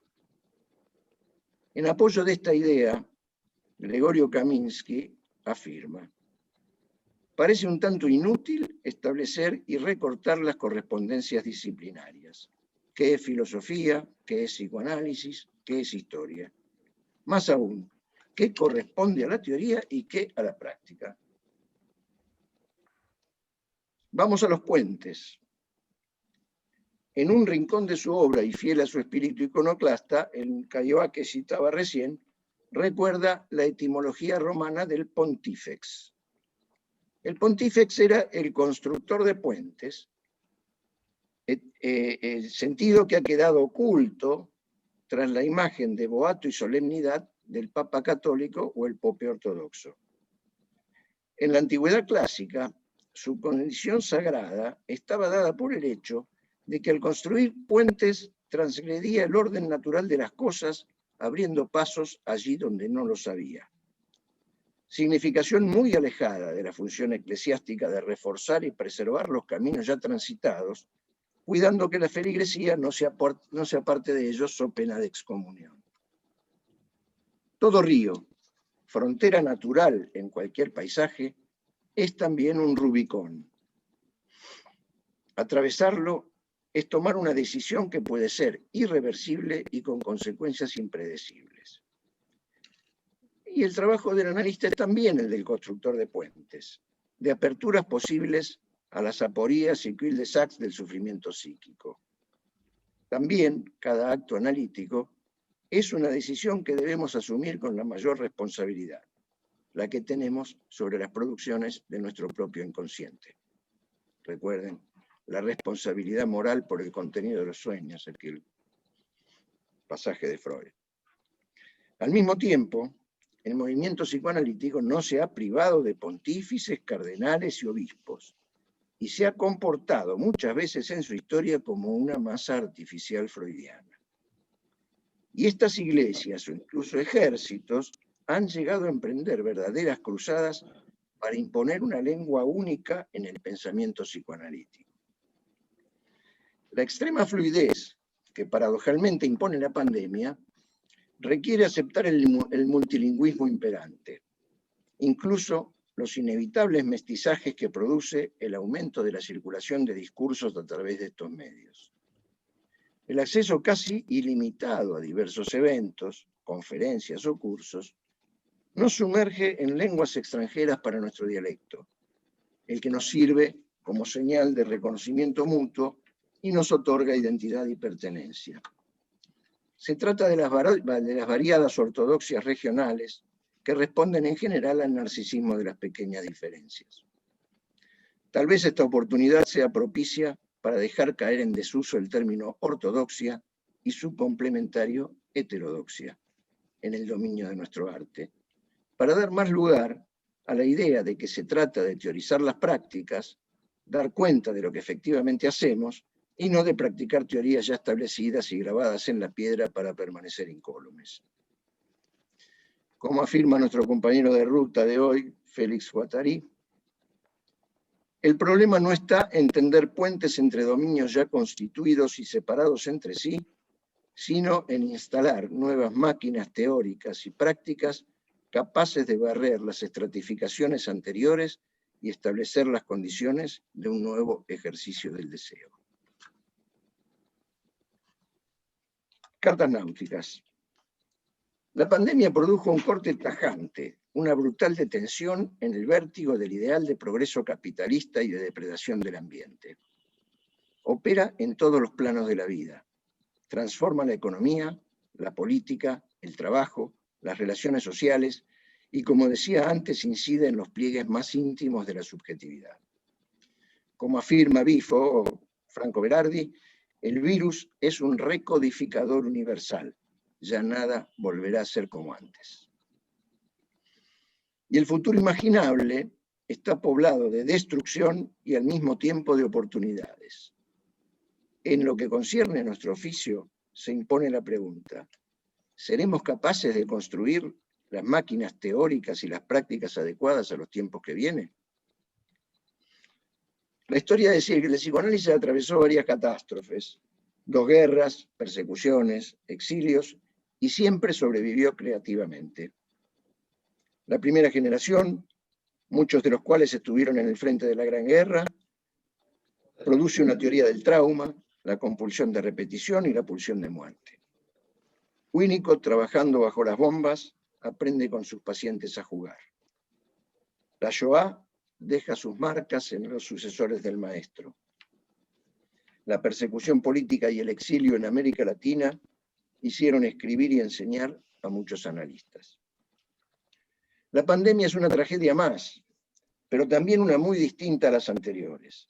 En apoyo de esta idea, Gregorio Kaminsky afirma: parece un tanto inútil establecer y recortar las correspondencias disciplinarias. ¿Qué es filosofía? ¿Qué es psicoanálisis? ¿Qué es historia? Más aún, ¿qué corresponde a la teoría y qué a la práctica? Vamos a los puentes. En un rincón de su obra y fiel a su espíritu iconoclasta, el Caillois que citaba recién, recuerda la etimología romana del pontífex. El pontífex era el constructor de puentes, el sentido que ha quedado oculto tras la imagen de boato y solemnidad del Papa católico o el Pope ortodoxo. En la antigüedad clásica, su condición sagrada estaba dada por el hecho de que al construir puentes transgredía el orden natural de las cosas, abriendo pasos allí donde no los había. Significación muy alejada de la función eclesiástica de reforzar y preservar los caminos ya transitados, cuidando que la feligresía no se aparte de ellos so pena de excomunión. Todo río, frontera natural en cualquier paisaje, es también un Rubicón. Atravesarlo es tomar una decisión que puede ser irreversible y con consecuencias impredecibles. Y el trabajo del analista es también el del constructor de puentes, de aperturas posibles a las aporías y cul-de-sacs del sufrimiento psíquico. También cada acto analítico es una decisión que debemos asumir con la mayor responsabilidad, la que tenemos sobre las producciones de nuestro propio inconsciente. Recuerden, la responsabilidad moral por el contenido de los sueños, el pasaje de Freud. Al mismo tiempo, el movimiento psicoanalítico no se ha privado de pontífices, cardenales y obispos, y se ha comportado muchas veces en su historia como una masa artificial freudiana. Y estas iglesias o incluso ejércitos han llegado a emprender verdaderas cruzadas para imponer una lengua única en el pensamiento psicoanalítico. La extrema fluidez que paradojalmente impone la pandemia requiere aceptar el multilingüismo imperante, incluso los inevitables mestizajes que produce el aumento de la circulación de discursos a través de estos medios. El acceso casi ilimitado a diversos eventos, conferencias o cursos nos sumerge en lenguas extranjeras para nuestro dialecto, el que nos sirve como señal de reconocimiento mutuo y nos otorga identidad y pertenencia. Se trata de las variadas ortodoxias regionales que responden en general al narcisismo de las pequeñas diferencias. Tal vez esta oportunidad sea propicia para dejar caer en desuso el término ortodoxia y su complementario heterodoxia en el dominio de nuestro arte, para dar más lugar a la idea de que se trata de teorizar las prácticas, dar cuenta de lo que efectivamente hacemos y no de practicar teorías ya establecidas y grabadas en la piedra para permanecer incólumes. Como afirma nuestro compañero de ruta de hoy, Félix Guattari, el problema no está en tender puentes entre dominios ya constituidos y separados entre sí, sino en instalar nuevas máquinas teóricas y prácticas capaces de barrer las estratificaciones anteriores y establecer las condiciones de un nuevo ejercicio del deseo. Cartas náuticas. La pandemia produjo un corte tajante, una brutal detención en el vértigo del ideal de progreso capitalista y de depredación del ambiente. Opera en todos los planos de la vida. Transforma la economía, la política, el trabajo, las relaciones sociales y, como decía antes, incide en los pliegues más íntimos de la subjetividad. Como afirma Bifo o Franco Berardi, el virus es un recodificador universal. Ya nada volverá a ser como antes. Y el futuro imaginable está poblado de destrucción y al mismo tiempo de oportunidades. En lo que concierne a nuestro oficio, se impone la pregunta: ¿seremos capaces de construir las máquinas teóricas y las prácticas adecuadas a los tiempos que vienen? La historia decía que el psicoanálisis atravesó varias catástrofes, 2 guerras, persecuciones, exilios, y siempre sobrevivió creativamente. La primera generación, muchos de los cuales estuvieron en el frente de la Gran Guerra, produce una teoría del trauma, la compulsión de repetición y la pulsión de muerte. Winnicott, trabajando bajo las bombas, aprende con sus pacientes a jugar. La Shoah deja sus marcas en los sucesores del maestro. La persecución política y el exilio en América Latina hicieron escribir y enseñar a muchos analistas. La pandemia es una tragedia más, pero también una muy distinta a las anteriores.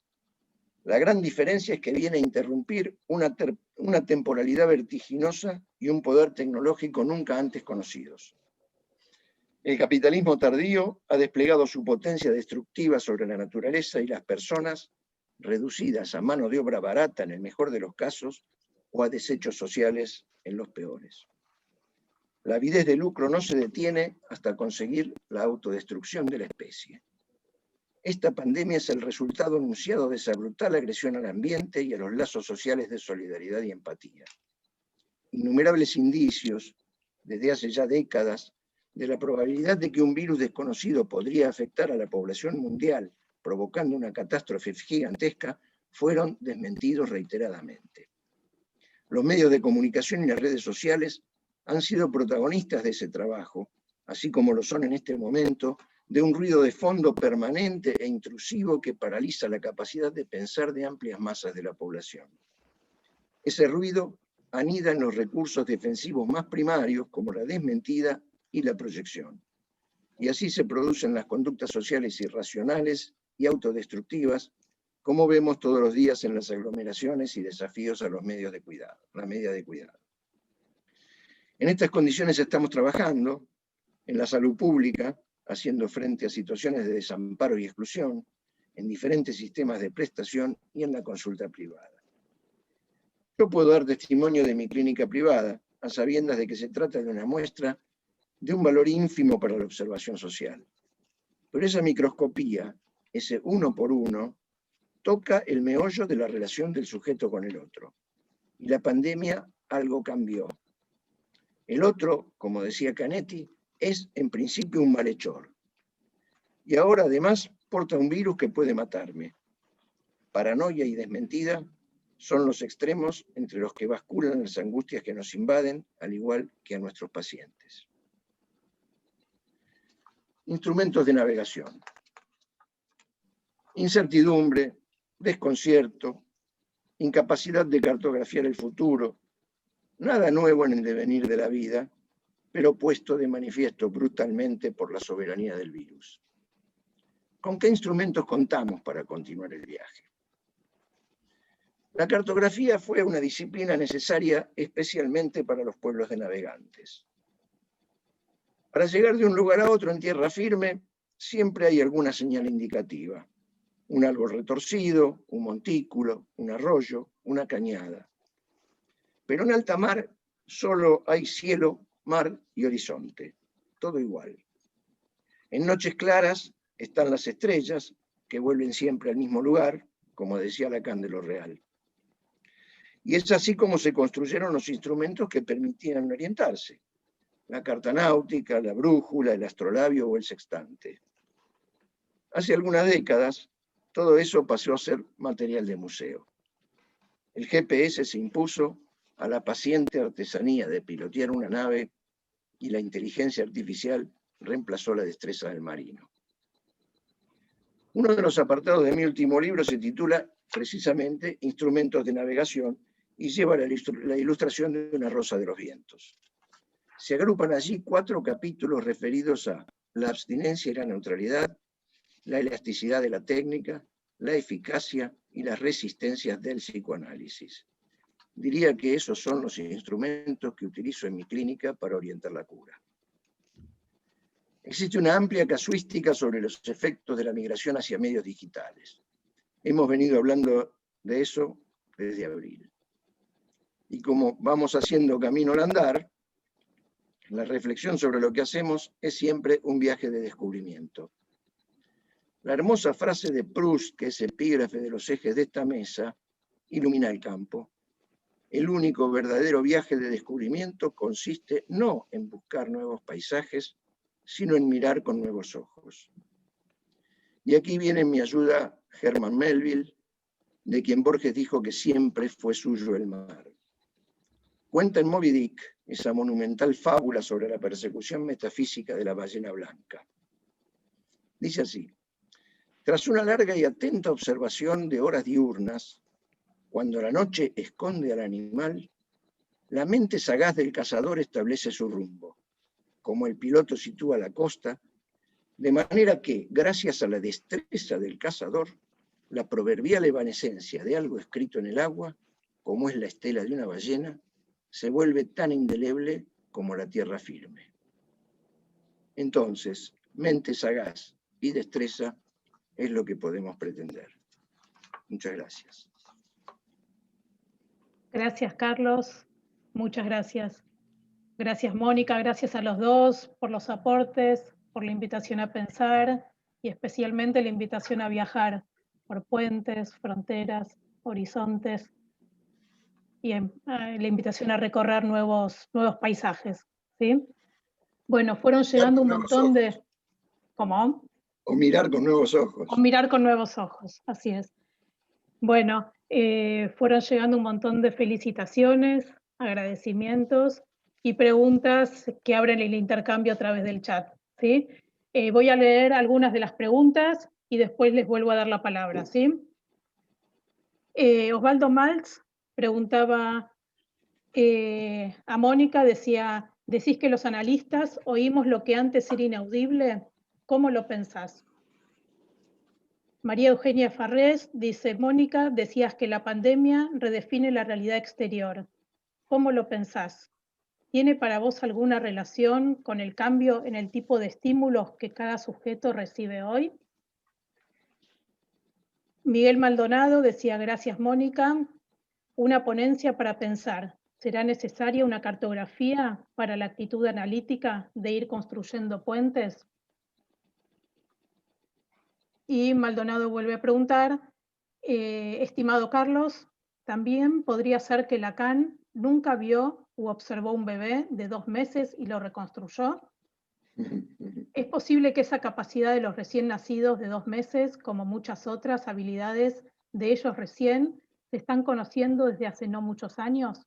La gran diferencia es que viene a interrumpir una temporalidad vertiginosa y un poder tecnológico nunca antes conocidos. El capitalismo tardío ha desplegado su potencia destructiva sobre la naturaleza y las personas, reducidas a mano de obra barata en el mejor de los casos o a desechos sociales en los peores. La avidez de lucro no se detiene hasta conseguir la autodestrucción de la especie. Esta pandemia es el resultado anunciado de esa brutal agresión al ambiente y a los lazos sociales de solidaridad y empatía. Innumerables indicios, desde hace ya décadas, de la probabilidad de que un virus desconocido podría afectar a la población mundial, provocando una catástrofe gigantesca, fueron desmentidos reiteradamente. Los medios de comunicación y las redes sociales han sido protagonistas de ese trabajo, así como lo son en este momento, de un ruido de fondo permanente e intrusivo que paraliza la capacidad de pensar de amplias masas de la población. Ese ruido anida en los recursos defensivos más primarios, como la desmentida y la proyección. Y así se producen las conductas sociales irracionales y autodestructivas, como vemos todos los días en las aglomeraciones y desafíos a los medios de cuidado, la media de cuidado. En estas condiciones estamos trabajando en la salud pública, haciendo frente a situaciones de desamparo y exclusión, en diferentes sistemas de prestación y en la consulta privada. Yo puedo dar testimonio de mi clínica privada, a sabiendas de que se trata de una muestra de un valor ínfimo para la observación social. Pero esa microscopía, ese uno por uno, toca el meollo de la relación del sujeto con el otro. Y la pandemia algo cambió. El otro, como decía Canetti, es en principio un malhechor. Y ahora además porta un virus que puede matarme. Paranoia y desmentida son los extremos entre los que basculan las angustias que nos invaden, al igual que a nuestros pacientes. Instrumentos de navegación. Incertidumbre, desconcierto, incapacidad de cartografiar el futuro, nada nuevo en el devenir de la vida, pero puesto de manifiesto brutalmente por la soberanía del virus. ¿Con qué instrumentos contamos para continuar el viaje? La cartografía fue una disciplina necesaria especialmente para los pueblos de navegantes. Para llegar de un lugar a otro en tierra firme, siempre hay alguna señal indicativa. Un árbol retorcido, un montículo, un arroyo, una cañada. Pero en alta mar solo hay cielo, mar y horizonte, todo igual. En noches claras están las estrellas, que vuelven siempre al mismo lugar, como decía Lacan de lo real. Y es así como se construyeron los instrumentos que permitían orientarse. La carta náutica, la brújula, el astrolabio o el sextante. Hace algunas décadas, todo eso pasó a ser material de museo. El GPS se impuso a la paciente artesanía de pilotear una nave y la inteligencia artificial reemplazó la destreza del marino. Uno de los apartados de mi último libro se titula precisamente Instrumentos de navegación y lleva la ilustración de una rosa de los vientos. Se agrupan allí 4 capítulos referidos a la abstinencia y la neutralidad, la elasticidad de la técnica, la eficacia y las resistencias del psicoanálisis. Diría que esos son los instrumentos que utilizo en mi clínica para orientar la cura. Existe una amplia casuística sobre los efectos de la migración hacia medios digitales. Hemos venido hablando de eso desde abril. Y como vamos haciendo camino al andar, la reflexión sobre lo que hacemos es siempre un viaje de descubrimiento. La hermosa frase de Proust, que es epígrafe de los ejes de esta mesa, ilumina el campo. El único verdadero viaje de descubrimiento consiste no en buscar nuevos paisajes, sino en mirar con nuevos ojos. Y aquí viene en mi ayuda Herman Melville, de quien Borges dijo que siempre fue suyo el mar. Cuenta en Moby Dick esa monumental fábula sobre la persecución metafísica de la ballena blanca. Dice así: tras una larga y atenta observación de horas diurnas, cuando la noche esconde al animal, la mente sagaz del cazador establece su rumbo, como el piloto sitúa la costa, de manera que, gracias a la destreza del cazador, la proverbial evanescencia de algo escrito en el agua, como es la estela de una ballena, se vuelve tan indeleble como la tierra firme. Entonces, mente sagaz y destreza es lo que podemos pretender. Muchas gracias. Gracias, Carlos. Muchas gracias. Gracias, Mónica. Gracias a los dos por los aportes, por la invitación a pensar y especialmente la invitación a viajar por puentes, fronteras, horizontes y la invitación a recorrer nuevos paisajes. ¿Sí? Bueno, fueron llegando un montón de... ¿Cómo? O mirar con nuevos ojos. O mirar con nuevos ojos, así es. Bueno, fueron llegando un montón de felicitaciones, agradecimientos y preguntas que abren el intercambio a través del chat, ¿sí? Voy a leer algunas de las preguntas y después les vuelvo a dar la palabra, ¿sí? Osvaldo Maltz preguntaba a Mónica, decía, ¿decís que los analistas oímos lo que antes era inaudible? ¿Cómo lo pensás? María Eugenia Farrés dice, Mónica, decías que la pandemia redefine la realidad exterior. ¿Cómo lo pensás? ¿Tiene para vos alguna relación con el cambio en el tipo de estímulos que cada sujeto recibe hoy? Miguel Maldonado decía, gracias Mónica, una ponencia para pensar. ¿Será necesaria una cartografía para la actitud analítica de ir construyendo puentes? Y Maldonado vuelve a preguntar, estimado Carlos, ¿también podría ser que Lacan nunca vio u observó un bebé de 2 meses y lo reconstruyó? ¿Es posible que esa capacidad de los recién nacidos de 2 meses, como muchas otras habilidades de ellos recién, se están conociendo desde hace no muchos años?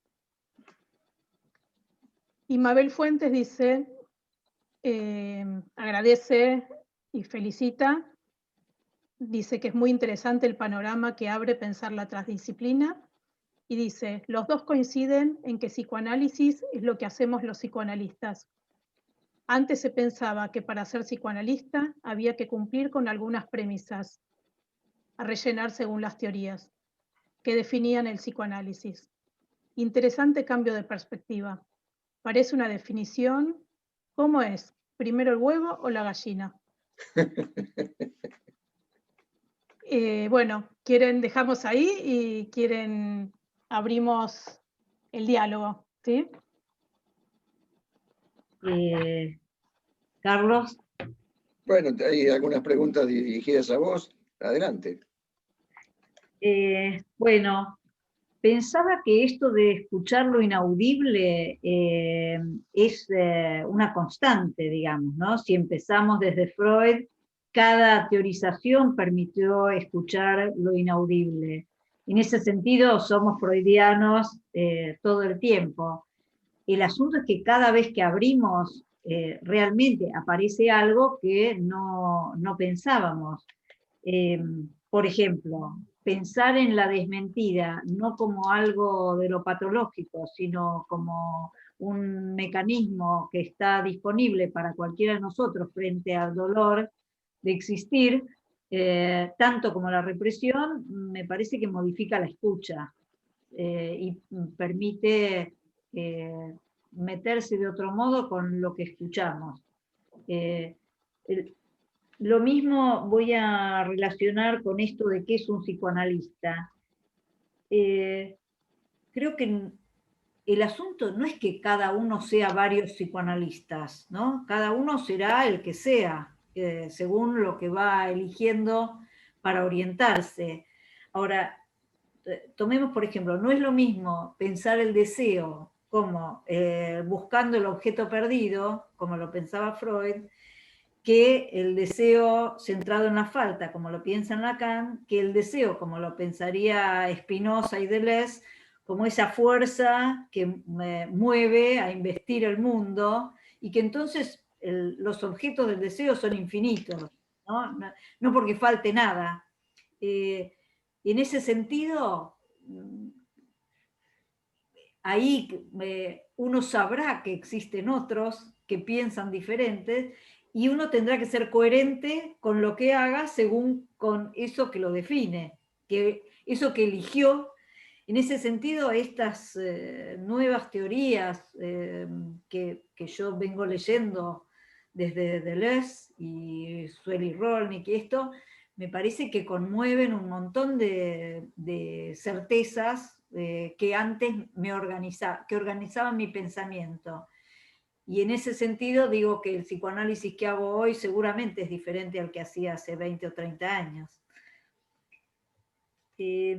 Y Mabel Fuentes dice, agradece y felicita, dice que es muy interesante el panorama que abre pensar la transdisciplina, y dice, los dos coinciden en que psicoanálisis es lo que hacemos los psicoanalistas. Antes se pensaba que para ser psicoanalista había que cumplir con algunas premisas, a rellenar según las teorías, que definían el psicoanálisis. Interesante cambio de perspectiva. Parece una definición. ¿Cómo es? ¿Primero el huevo o la gallina? Bueno, dejamos ahí y abrimos el diálogo, ¿sí? Carlos. Bueno, hay algunas preguntas dirigidas a vos. Adelante. Bueno, pensaba que esto de escuchar lo inaudible es una constante, digamos, ¿no? Si empezamos desde Freud, cada teorización permitió escuchar lo inaudible. En ese sentido, somos freudianos todo el tiempo. El asunto es que cada vez que abrimos, realmente aparece algo que no pensábamos. Por ejemplo, pensar en la desmentida no como algo de lo patológico, sino como un mecanismo que está disponible para cualquiera de nosotros frente al dolor de existir, tanto como la represión, me parece que modifica la escucha y permite meterse de otro modo con lo que escuchamos. Lo mismo voy a relacionar con esto de qué es un psicoanalista. Creo que el asunto no es que cada uno sea varios psicoanalistas, ¿no? Cada uno será el que sea, según lo que va eligiendo para orientarse. Ahora, tomemos por ejemplo, no es lo mismo pensar el deseo como buscando el objeto perdido, como lo pensaba Freud, que el deseo centrado en la falta, como lo piensa Lacan, que el deseo, como lo pensaría Spinoza y Deleuze, como esa fuerza que mueve a investir el mundo, y que entonces los objetos del deseo son infinitos, ¿no? No porque falte nada. En ese sentido, ahí uno sabrá que existen otros que piensan diferentes, y uno tendrá que ser coherente con lo que haga según con eso que lo define, que eso que eligió. En ese sentido, estas nuevas teorías que yo vengo leyendo desde Deleuze y Sueli Rolnik y esto, me parece que conmueven un montón de certezas que antes que organizaban mi pensamiento. Y en ese sentido digo que el psicoanálisis que hago hoy seguramente es diferente al que hacía hace 20 o 30 años. Y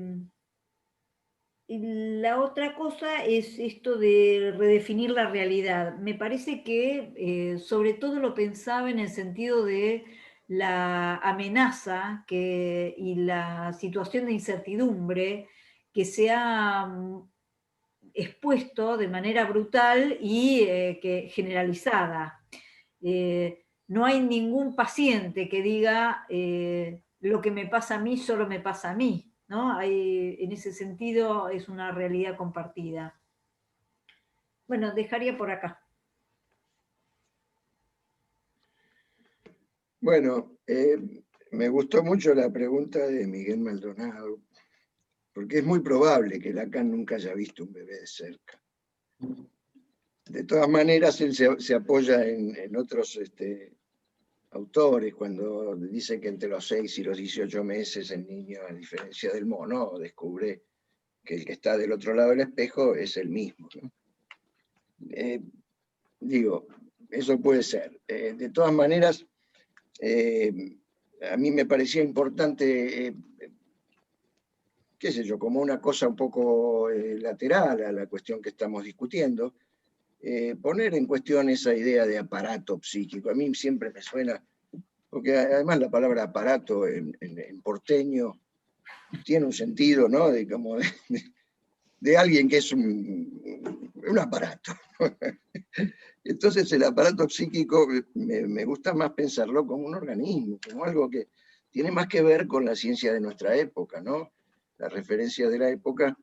la otra cosa es esto de redefinir la realidad. Me parece que sobre todo lo pensaba en el sentido de la amenaza y la situación de incertidumbre que se ha expuesto de manera brutal y generalizada. No hay ningún paciente que diga lo que me pasa a mí solo me pasa a mí, ¿no? En ese sentido es una realidad compartida. Bueno, dejaría por acá. Bueno, me gustó mucho la pregunta de Miguel Maldonado, porque es muy probable que Lacan nunca haya visto un bebé de cerca. De todas maneras, él se apoya en otros autores cuando dice que entre los 6 y los 18 meses el niño, a diferencia del mono, descubre que el que está del otro lado del espejo es el mismo, ¿no? Digo, eso puede ser. De todas maneras, a mí me parecía importante, qué sé yo, como una cosa un poco lateral a la cuestión que estamos discutiendo, poner en cuestión esa idea de aparato psíquico. A mí siempre me suena, porque además la palabra aparato en porteño tiene un sentido, ¿no? De alguien que es un aparato. Entonces el aparato psíquico me gusta más pensarlo como un organismo, como algo que tiene más que ver con la ciencia de nuestra época, ¿no? Las referencias de la época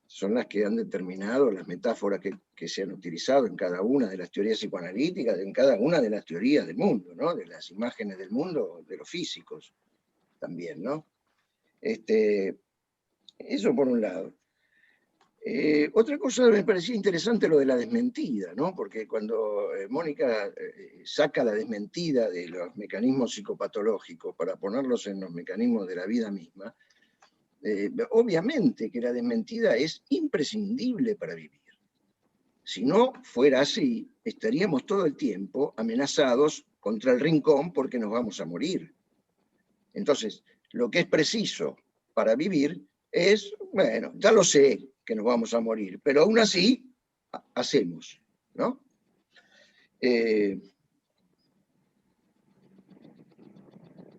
son las que han determinado las metáforas que se han utilizado en cada una de las teorías psicoanalíticas, en cada una de las teorías del mundo, ¿no? De las imágenes del mundo, de los físicos también, ¿no? Eso por un lado. Otra cosa me parecía interesante lo de la desmentida, ¿no? Porque cuando Mónica saca la desmentida de los mecanismos psicopatológicos para ponerlos en los mecanismos de la vida misma, obviamente que la desmentida es imprescindible para vivir. Si no fuera así, estaríamos todo el tiempo amenazados contra el rincón porque nos vamos a morir. Entonces, lo que es preciso para vivir es, bueno, ya lo sé que nos vamos a morir, pero aún así hacemos, ¿no?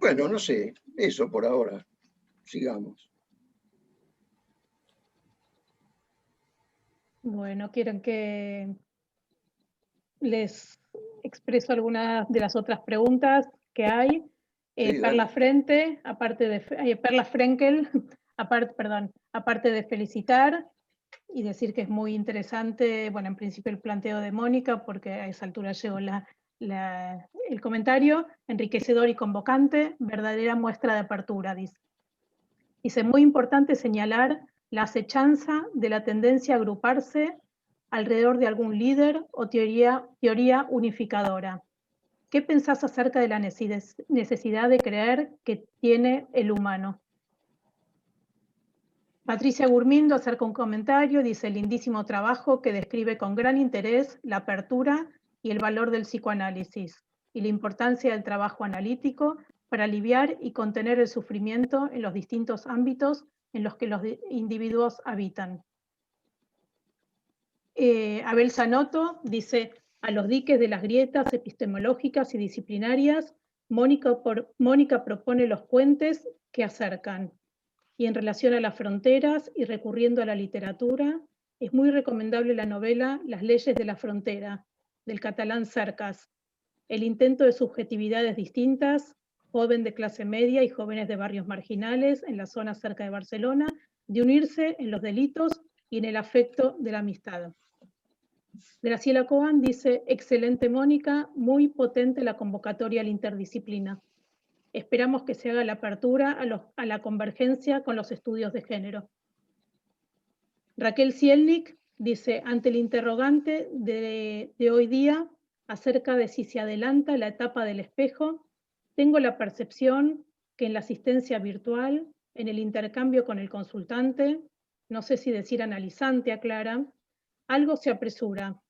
Bueno, no sé, eso por ahora. Sigamos. Bueno, ¿quieren que les expreso algunas de las otras preguntas que hay? Sí, Perla dale. Frente, aparte de Perla Frenkel, aparte de felicitar y decir que es muy interesante, bueno, en principio el planteo de Mónica, porque a esa altura llegó el comentario, enriquecedor y convocante, verdadera muestra de apertura, dice. Dice, muy importante señalar la acechanza de la tendencia a agruparse alrededor de algún líder o teoría unificadora. ¿Qué pensás acerca de la necesidad de creer que tiene el humano? Patricia Gurmindo acerca un comentario, dice, lindísimo trabajo que describe con gran interés la apertura y el valor del psicoanálisis y la importancia del trabajo analítico para aliviar y contener el sufrimiento en los distintos ámbitos en los que los individuos habitan. Abel Zanotto dice, a los diques de las grietas epistemológicas y disciplinarias, Mónica propone los puentes que acercan. Y en relación a las fronteras y recurriendo a la literatura, es muy recomendable la novela Las leyes de la frontera, del catalán Cercas. El intento de subjetividades distintas, joven de clase media y jóvenes de barrios marginales en la zona cerca de Barcelona, de unirse en los delitos y en el afecto de la amistad. Graciela Cohen dice, excelente Mónica, muy potente la convocatoria a la interdisciplina. Esperamos que se haga la apertura a la convergencia con los estudios de género. Raquel Cielnik dice, ante el interrogante de hoy día acerca de si se adelanta la etapa del espejo, tengo la percepción que en la asistencia virtual, en el intercambio con el consultante, no sé si decir analizante, aclara, algo se apresura,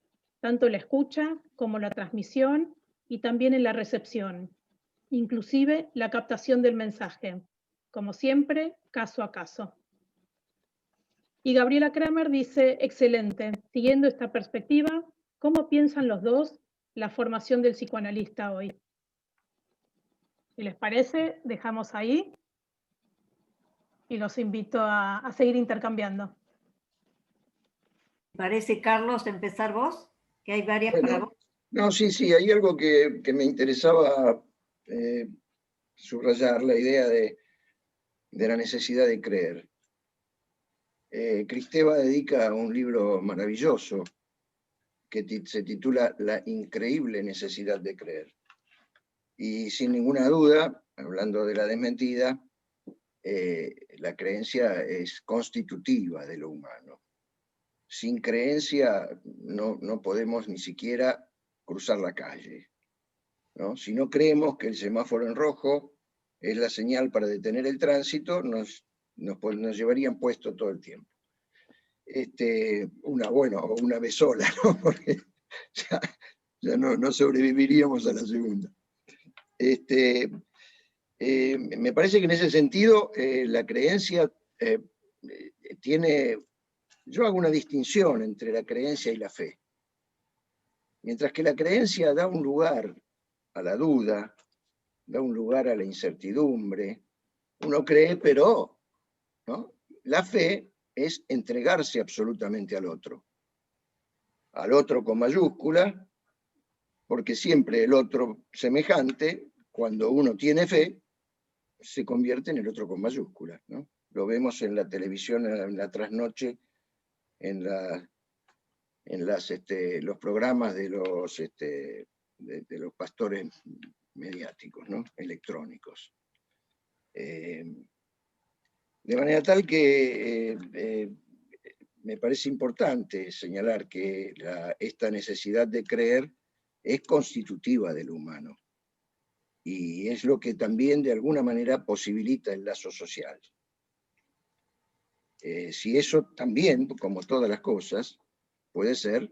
tanto la escucha como la transmisión y también en la recepción, inclusive la captación del mensaje, como siempre, caso a caso. Y Gabriela Kramer dice, excelente, siguiendo esta perspectiva, ¿cómo piensan los dos la formación del psicoanalista hoy? Si les parece, dejamos ahí y los invito a seguir intercambiando. ¿Te parece, Carlos, empezar vos? Que hay varias para vos. No, sí, hay algo que me interesaba subrayar, la idea de la necesidad de creer. Kristeva dedica un libro maravilloso que se titula La increíble necesidad de creer. Y sin ninguna duda, hablando de la desmentida, la creencia es constitutiva de lo humano. Sin creencia no podemos ni siquiera cruzar la calle, ¿no? Si no creemos que el semáforo en rojo es la señal para detener el tránsito, nos llevarían puesto todo el tiempo. Una vez sola, ¿no? Porque ya no sobreviviríamos a la segunda. Me parece que en ese sentido la creencia tiene... Yo hago una distinción entre la creencia y la fe. Mientras que la creencia da un lugar a la duda, da un lugar a la incertidumbre, uno cree, pero ¿no? La fe es entregarse absolutamente al otro con mayúscula, porque siempre el otro semejante, cuando uno tiene fe, se convierte en el otro con mayúscula, ¿no? Lo vemos en la televisión, en la trasnoche, en los programas de los pastores mediáticos, ¿no? Electrónicos. De manera tal que me parece importante señalar que esta necesidad de creer es constitutiva del humano y es lo que también de alguna manera posibilita el lazo social. Si eso también, como todas las cosas, puede ser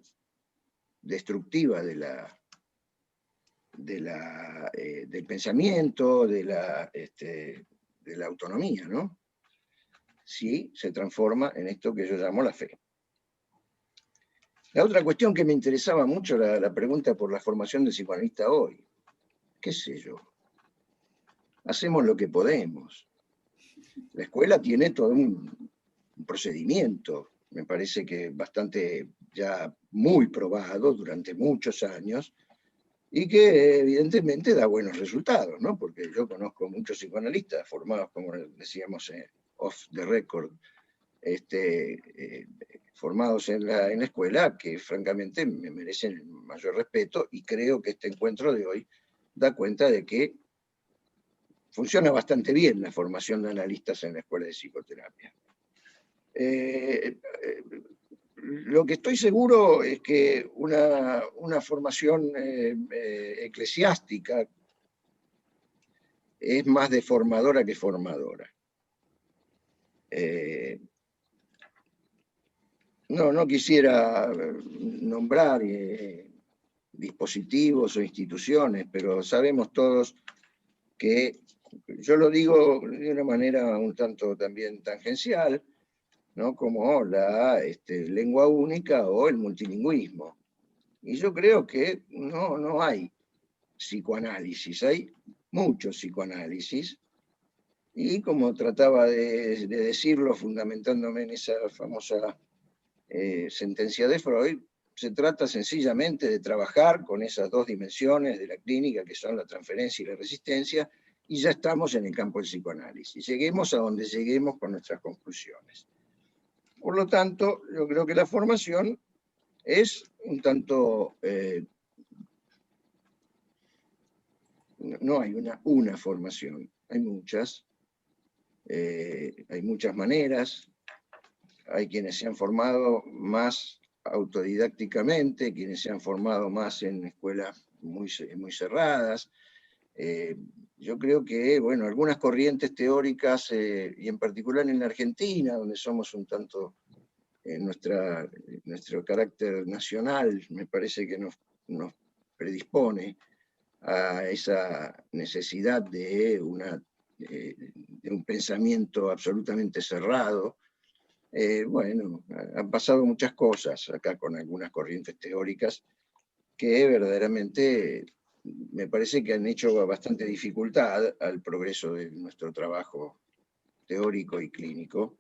destructiva del pensamiento, de la autonomía, ¿no? Si se transforma en esto que yo llamo la fe. La otra cuestión que me interesaba mucho, la pregunta por la formación del psicoanalista hoy. ¿Qué sé yo? Hacemos lo que podemos. La escuela tiene todo un procedimiento, me parece que bastante ya muy probado durante muchos años, y que evidentemente da buenos resultados, ¿no? Porque yo conozco muchos psicoanalistas formados, como decíamos, off the record, formados en la escuela, que francamente me merecen el mayor respeto, y creo que este encuentro de hoy da cuenta de que funciona bastante bien la formación de analistas en la escuela de psicoterapia. Lo que estoy seguro es que una formación eclesiástica es más deformadora que formadora. No quisiera nombrar dispositivos o instituciones, pero sabemos todos que, yo lo digo de una manera un tanto también tangencial, ¿no? Como la lengua única o el multilingüismo. Y yo creo que no hay psicoanálisis, hay mucho psicoanálisis. Y como trataba de decirlo, fundamentándome en esa famosa sentencia de Freud, se trata sencillamente de trabajar con esas dos dimensiones de la clínica, que son la transferencia y la resistencia, y ya estamos en el campo del psicoanálisis. Lleguemos a donde lleguemos con nuestras conclusiones. Por lo tanto, yo creo que la formación es un tanto... no hay una formación, hay muchas maneras. Hay quienes se han formado más autodidácticamente, quienes se han formado más en escuelas muy cerradas. Yo creo que, bueno, algunas corrientes teóricas, y en particular en la Argentina, donde somos un tanto, nuestro carácter nacional, me parece que nos predispone a esa necesidad de un pensamiento absolutamente cerrado. Bueno, han pasado muchas cosas acá con algunas corrientes teóricas que verdaderamente me parece que han hecho bastante dificultad al progreso de nuestro trabajo teórico y clínico.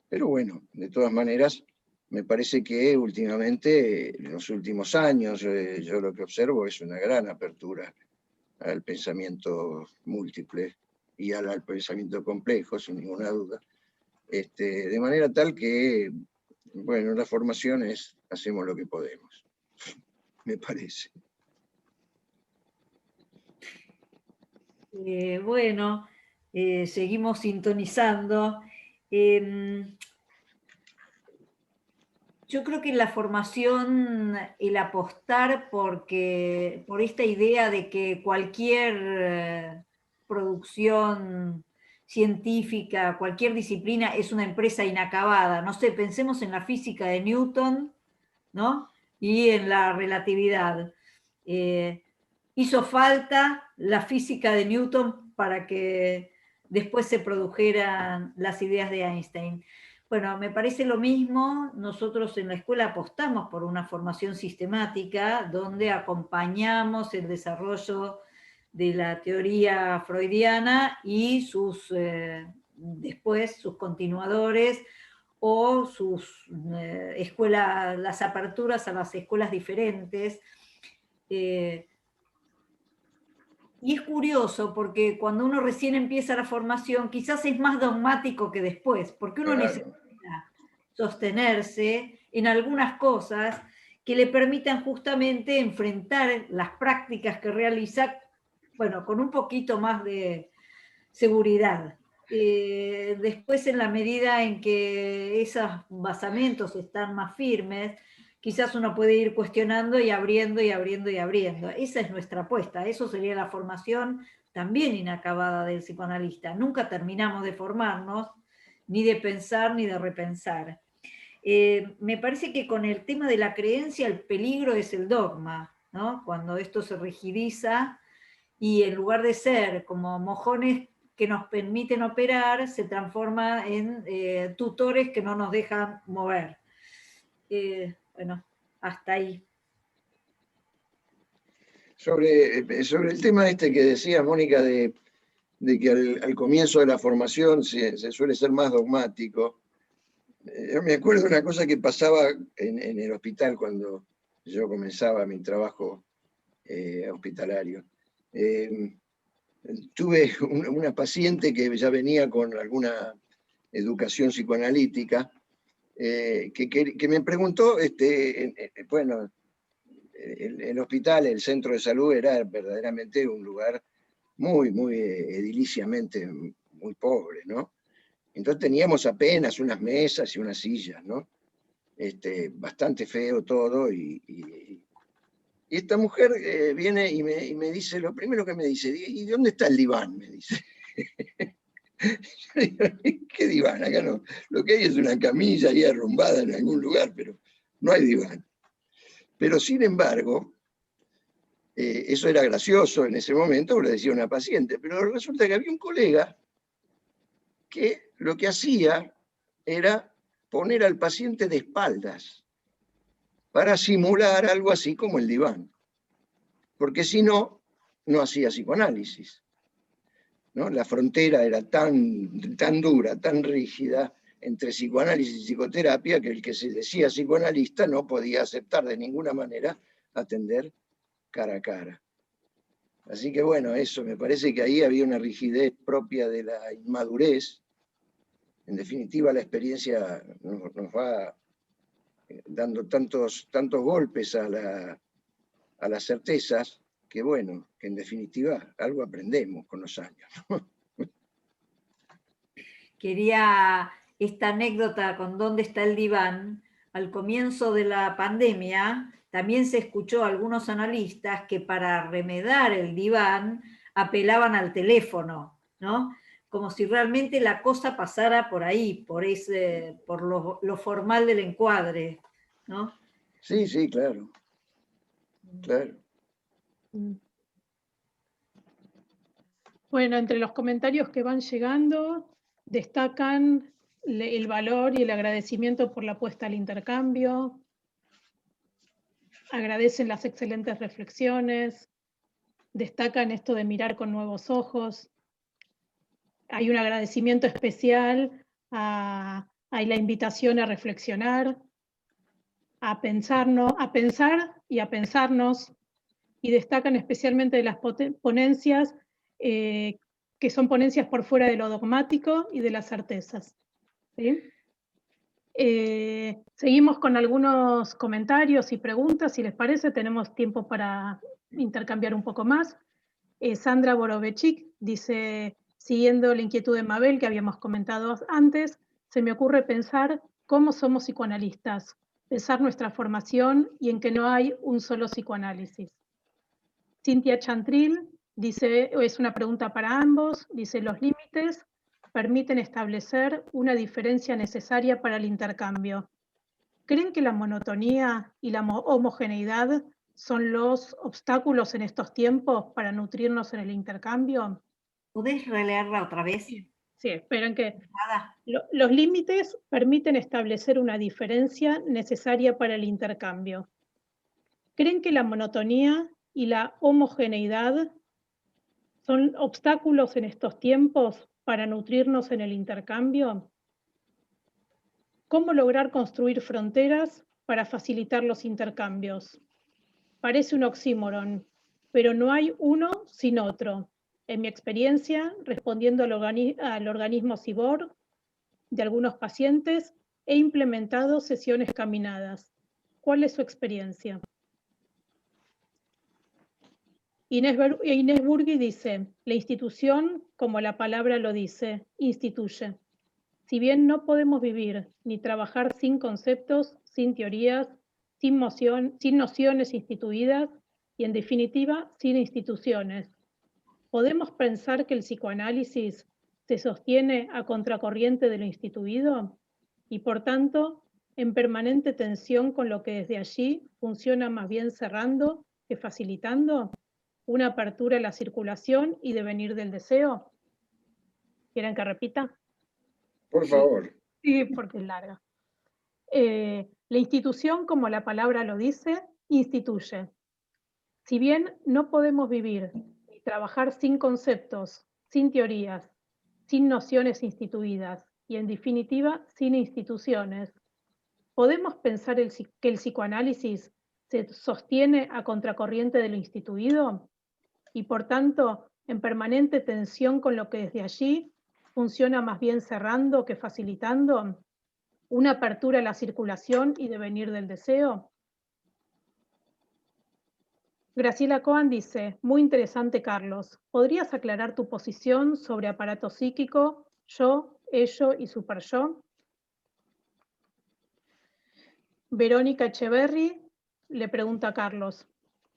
Pero bueno, de todas maneras, me parece que últimamente, en los últimos años, yo lo que observo es una gran apertura al pensamiento múltiple y al pensamiento complejo, sin ninguna duda. De manera tal que, bueno, la formación es, hacemos lo que podemos, me parece. Bueno, seguimos sintonizando. Yo creo que en la formación, el apostar por esta idea de que cualquier producción científica, cualquier disciplina es una empresa inacabada. No sé, pensemos en la física de Newton, ¿no? Y en la relatividad. Hizo falta la física de Newton para que después se produjeran las ideas de Einstein. Bueno, me parece lo mismo. Nosotros en la escuela apostamos por una formación sistemática donde acompañamos el desarrollo de la teoría freudiana y después sus continuadores o las aperturas a las escuelas diferentes. Y es curioso porque cuando uno recién empieza la formación, quizás es más dogmático que después, porque uno necesita sostenerse en algunas cosas que le permitan justamente enfrentar las prácticas que realiza, bueno, con un poquito más de seguridad. Después, en la medida en que esos basamentos están más firmes, quizás uno puede ir cuestionando y abriendo y abriendo y abriendo. Esa es nuestra apuesta. Eso sería la formación también inacabada del psicoanalista. Nunca terminamos de formarnos, ni de pensar, ni de repensar. Me parece que con el tema de la creencia el peligro es el dogma, ¿no? Cuando esto se rigidiza y en lugar de ser como mojones que nos permiten operar, se transforma en tutores que no nos dejan mover. Bueno, hasta ahí. Sobre el tema este que decía Mónica de que al comienzo de la formación se suele ser más dogmático. Yo me acuerdo de una cosa que pasaba en el hospital cuando yo comenzaba mi trabajo hospitalario. Tuve una paciente que ya venía con alguna educación psicoanalítica, que me preguntó, bueno, el hospital, el centro de salud era verdaderamente un lugar muy, muy ediliciamente muy pobre, ¿no? Entonces teníamos apenas unas mesas y unas sillas, ¿no? Bastante feo todo, y esta mujer viene y me dice, lo primero que me dice, ¿y dónde está el diván? Me dice. Yo digo, ¿qué diván? Acá no. Lo que hay es una camilla ahí arrumbada en algún lugar, pero no hay diván. Pero sin embargo, eso era gracioso en ese momento, lo decía una paciente, pero resulta que había un colega que lo que hacía era poner al paciente de espaldas para simular algo así como el diván. Porque si no, no hacía psicoanálisis, ¿no? La frontera era tan dura, tan rígida entre psicoanálisis y psicoterapia, que el que se decía psicoanalista no podía aceptar de ninguna manera atender cara a cara. Así que bueno, eso, me parece que ahí había una rigidez propia de la inmadurez. En definitiva, la experiencia nos va dando tantos golpes a las certezas, que bueno, que en definitiva algo aprendemos con los años, ¿no? Quería esta anécdota con dónde está el diván. Al comienzo de la pandemia también se escuchó a algunos analistas que para remedar el diván apelaban al teléfono, ¿no? Como si realmente la cosa pasara por ahí, por lo formal del encuadre, ¿no? Sí, sí, claro. Claro. Bueno, entre los comentarios que van llegando, destacan el valor y el agradecimiento por la apuesta al intercambio, agradecen las excelentes reflexiones, destacan esto de mirar con nuevos ojos. Hay un agradecimiento especial a la invitación a reflexionar, a pensar y a pensarnos, y destacan especialmente de las ponencias que son ponencias por fuera de lo dogmático y de las certezas. ¿Sí? Seguimos con algunos comentarios y preguntas, si les parece, tenemos tiempo para intercambiar un poco más. Sandra Borovechik dice, siguiendo la inquietud de Mabel que habíamos comentado antes, se me ocurre pensar cómo somos psicoanalistas, pensar nuestra formación y en que no hay un solo psicoanálisis. Cintia Chantril dice, es una pregunta para ambos, dice, los límites permiten establecer una diferencia necesaria para el intercambio. ¿Creen que la monotonía y la homogeneidad son los obstáculos en estos tiempos para nutrirnos en el intercambio? ¿Podés releerla otra vez? Sí, esperen que... Nada. Los límites permiten establecer una diferencia necesaria para el intercambio. ¿Creen que la monotonía y la homogeneidad son obstáculos en estos tiempos para nutrirnos en el intercambio? ¿Cómo lograr construir fronteras para facilitar los intercambios? Parece un oxímoron, pero no hay uno sin otro. En mi experiencia, respondiendo al organismo CIBOR de algunos pacientes, he implementado sesiones caminadas. ¿Cuál es su experiencia? Inés Burgui dice, la institución, como la palabra lo dice, instituye. Si bien no podemos vivir ni trabajar sin conceptos, sin teorías, sin nociones instituidas y, en definitiva, sin instituciones, ¿podemos pensar que el psicoanálisis se sostiene a contracorriente de lo instituido y, por tanto, en permanente tensión con lo que desde allí funciona más bien cerrando que facilitando una apertura a la circulación y devenir del deseo? ¿Quieren que repita? Por favor. Sí, porque es larga. La institución, como la palabra lo dice, instituye. Si bien no podemos vivir y trabajar sin conceptos, sin teorías, sin nociones instituidas y, en definitiva, sin instituciones, ¿podemos pensar que el psicoanálisis se sostiene a contracorriente de lo instituido y, por tanto, en permanente tensión con lo que desde allí funciona más bien cerrando que facilitando una apertura a la circulación y devenir del deseo? Graciela Cohen dice, muy interesante, Carlos. ¿Podrías aclarar tu posición sobre aparato psíquico, yo, ello y superyo? Verónica Echeverry le pregunta a Carlos,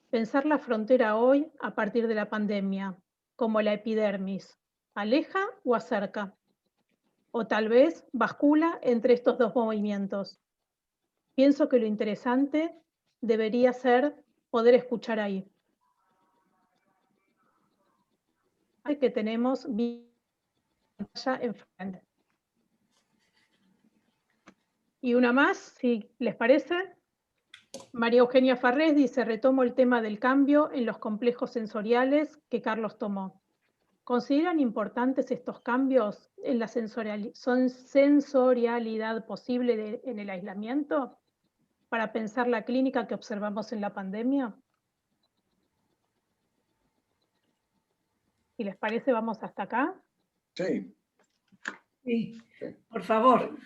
pensar la frontera hoy a partir de la pandemia, como la epidermis, ¿aleja o acerca? O tal vez bascula entre estos dos movimientos. Pienso que lo interesante debería ser poder escuchar ahí. Que tenemos pantalla enfrente. Y una más, si les parece. María Eugenia Farrés dice, retomo el tema del cambio en los complejos sensoriales que Carlos tomó. ¿Consideran importantes estos cambios en la sensorialidad posible en el aislamiento para pensar la clínica que observamos en la pandemia? Si les parece, vamos hasta acá. Sí. Sí, por favor.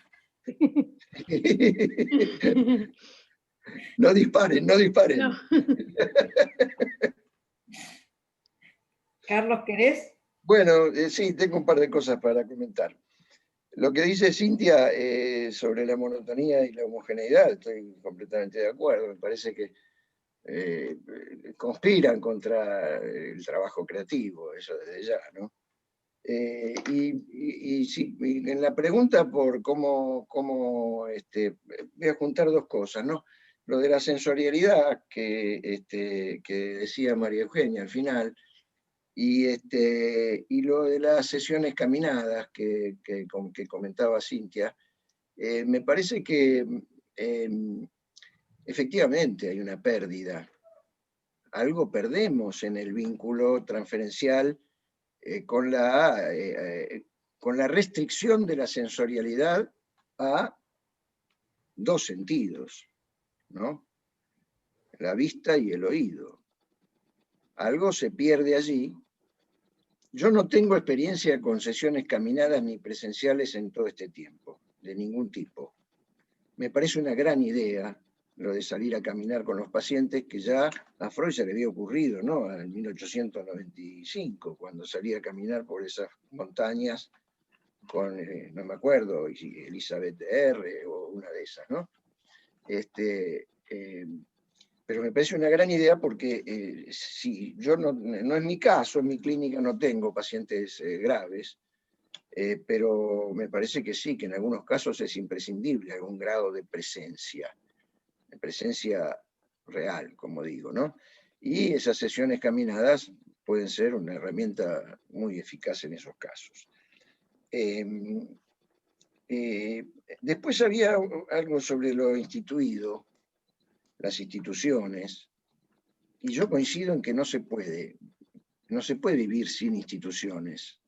No disparen, no disparen. No. Carlos, ¿querés? Bueno, sí, tengo un par de cosas para comentar. Lo que dice Cintia sobre la monotonía y la homogeneidad, estoy completamente de acuerdo. Me parece que conspiran contra el trabajo creativo, eso desde ya, ¿no? Y sí, en la pregunta por cómo voy a juntar dos cosas, ¿no? Lo de la sensorialidad que decía María Eugenia al final, y lo de las sesiones caminadas que comentaba Cintia, me parece que efectivamente hay una pérdida. Algo perdemos en el vínculo transferencial con la restricción de la sensorialidad a dos sentidos, ¿no? La vista y el oído. Algo se pierde allí. Yo no tengo experiencia con sesiones caminadas ni presenciales en todo este tiempo, de ningún tipo. Me parece una gran idea lo de salir a caminar con los pacientes, que ya a Freud se le había ocurrido, ¿no? En 1895, cuando salía a caminar por esas montañas con, no me acuerdo, Elizabeth R. o una de esas, ¿no? Pero me parece una gran idea porque si yo no es mi caso, en mi clínica no tengo pacientes graves, pero me parece que sí, que en algunos casos es imprescindible algún grado de presencia real, como digo, ¿no? Y esas sesiones caminadas pueden ser una herramienta muy eficaz en esos casos. Después había algo sobre lo instituido, las instituciones, y yo coincido en que no se puede vivir sin instituciones,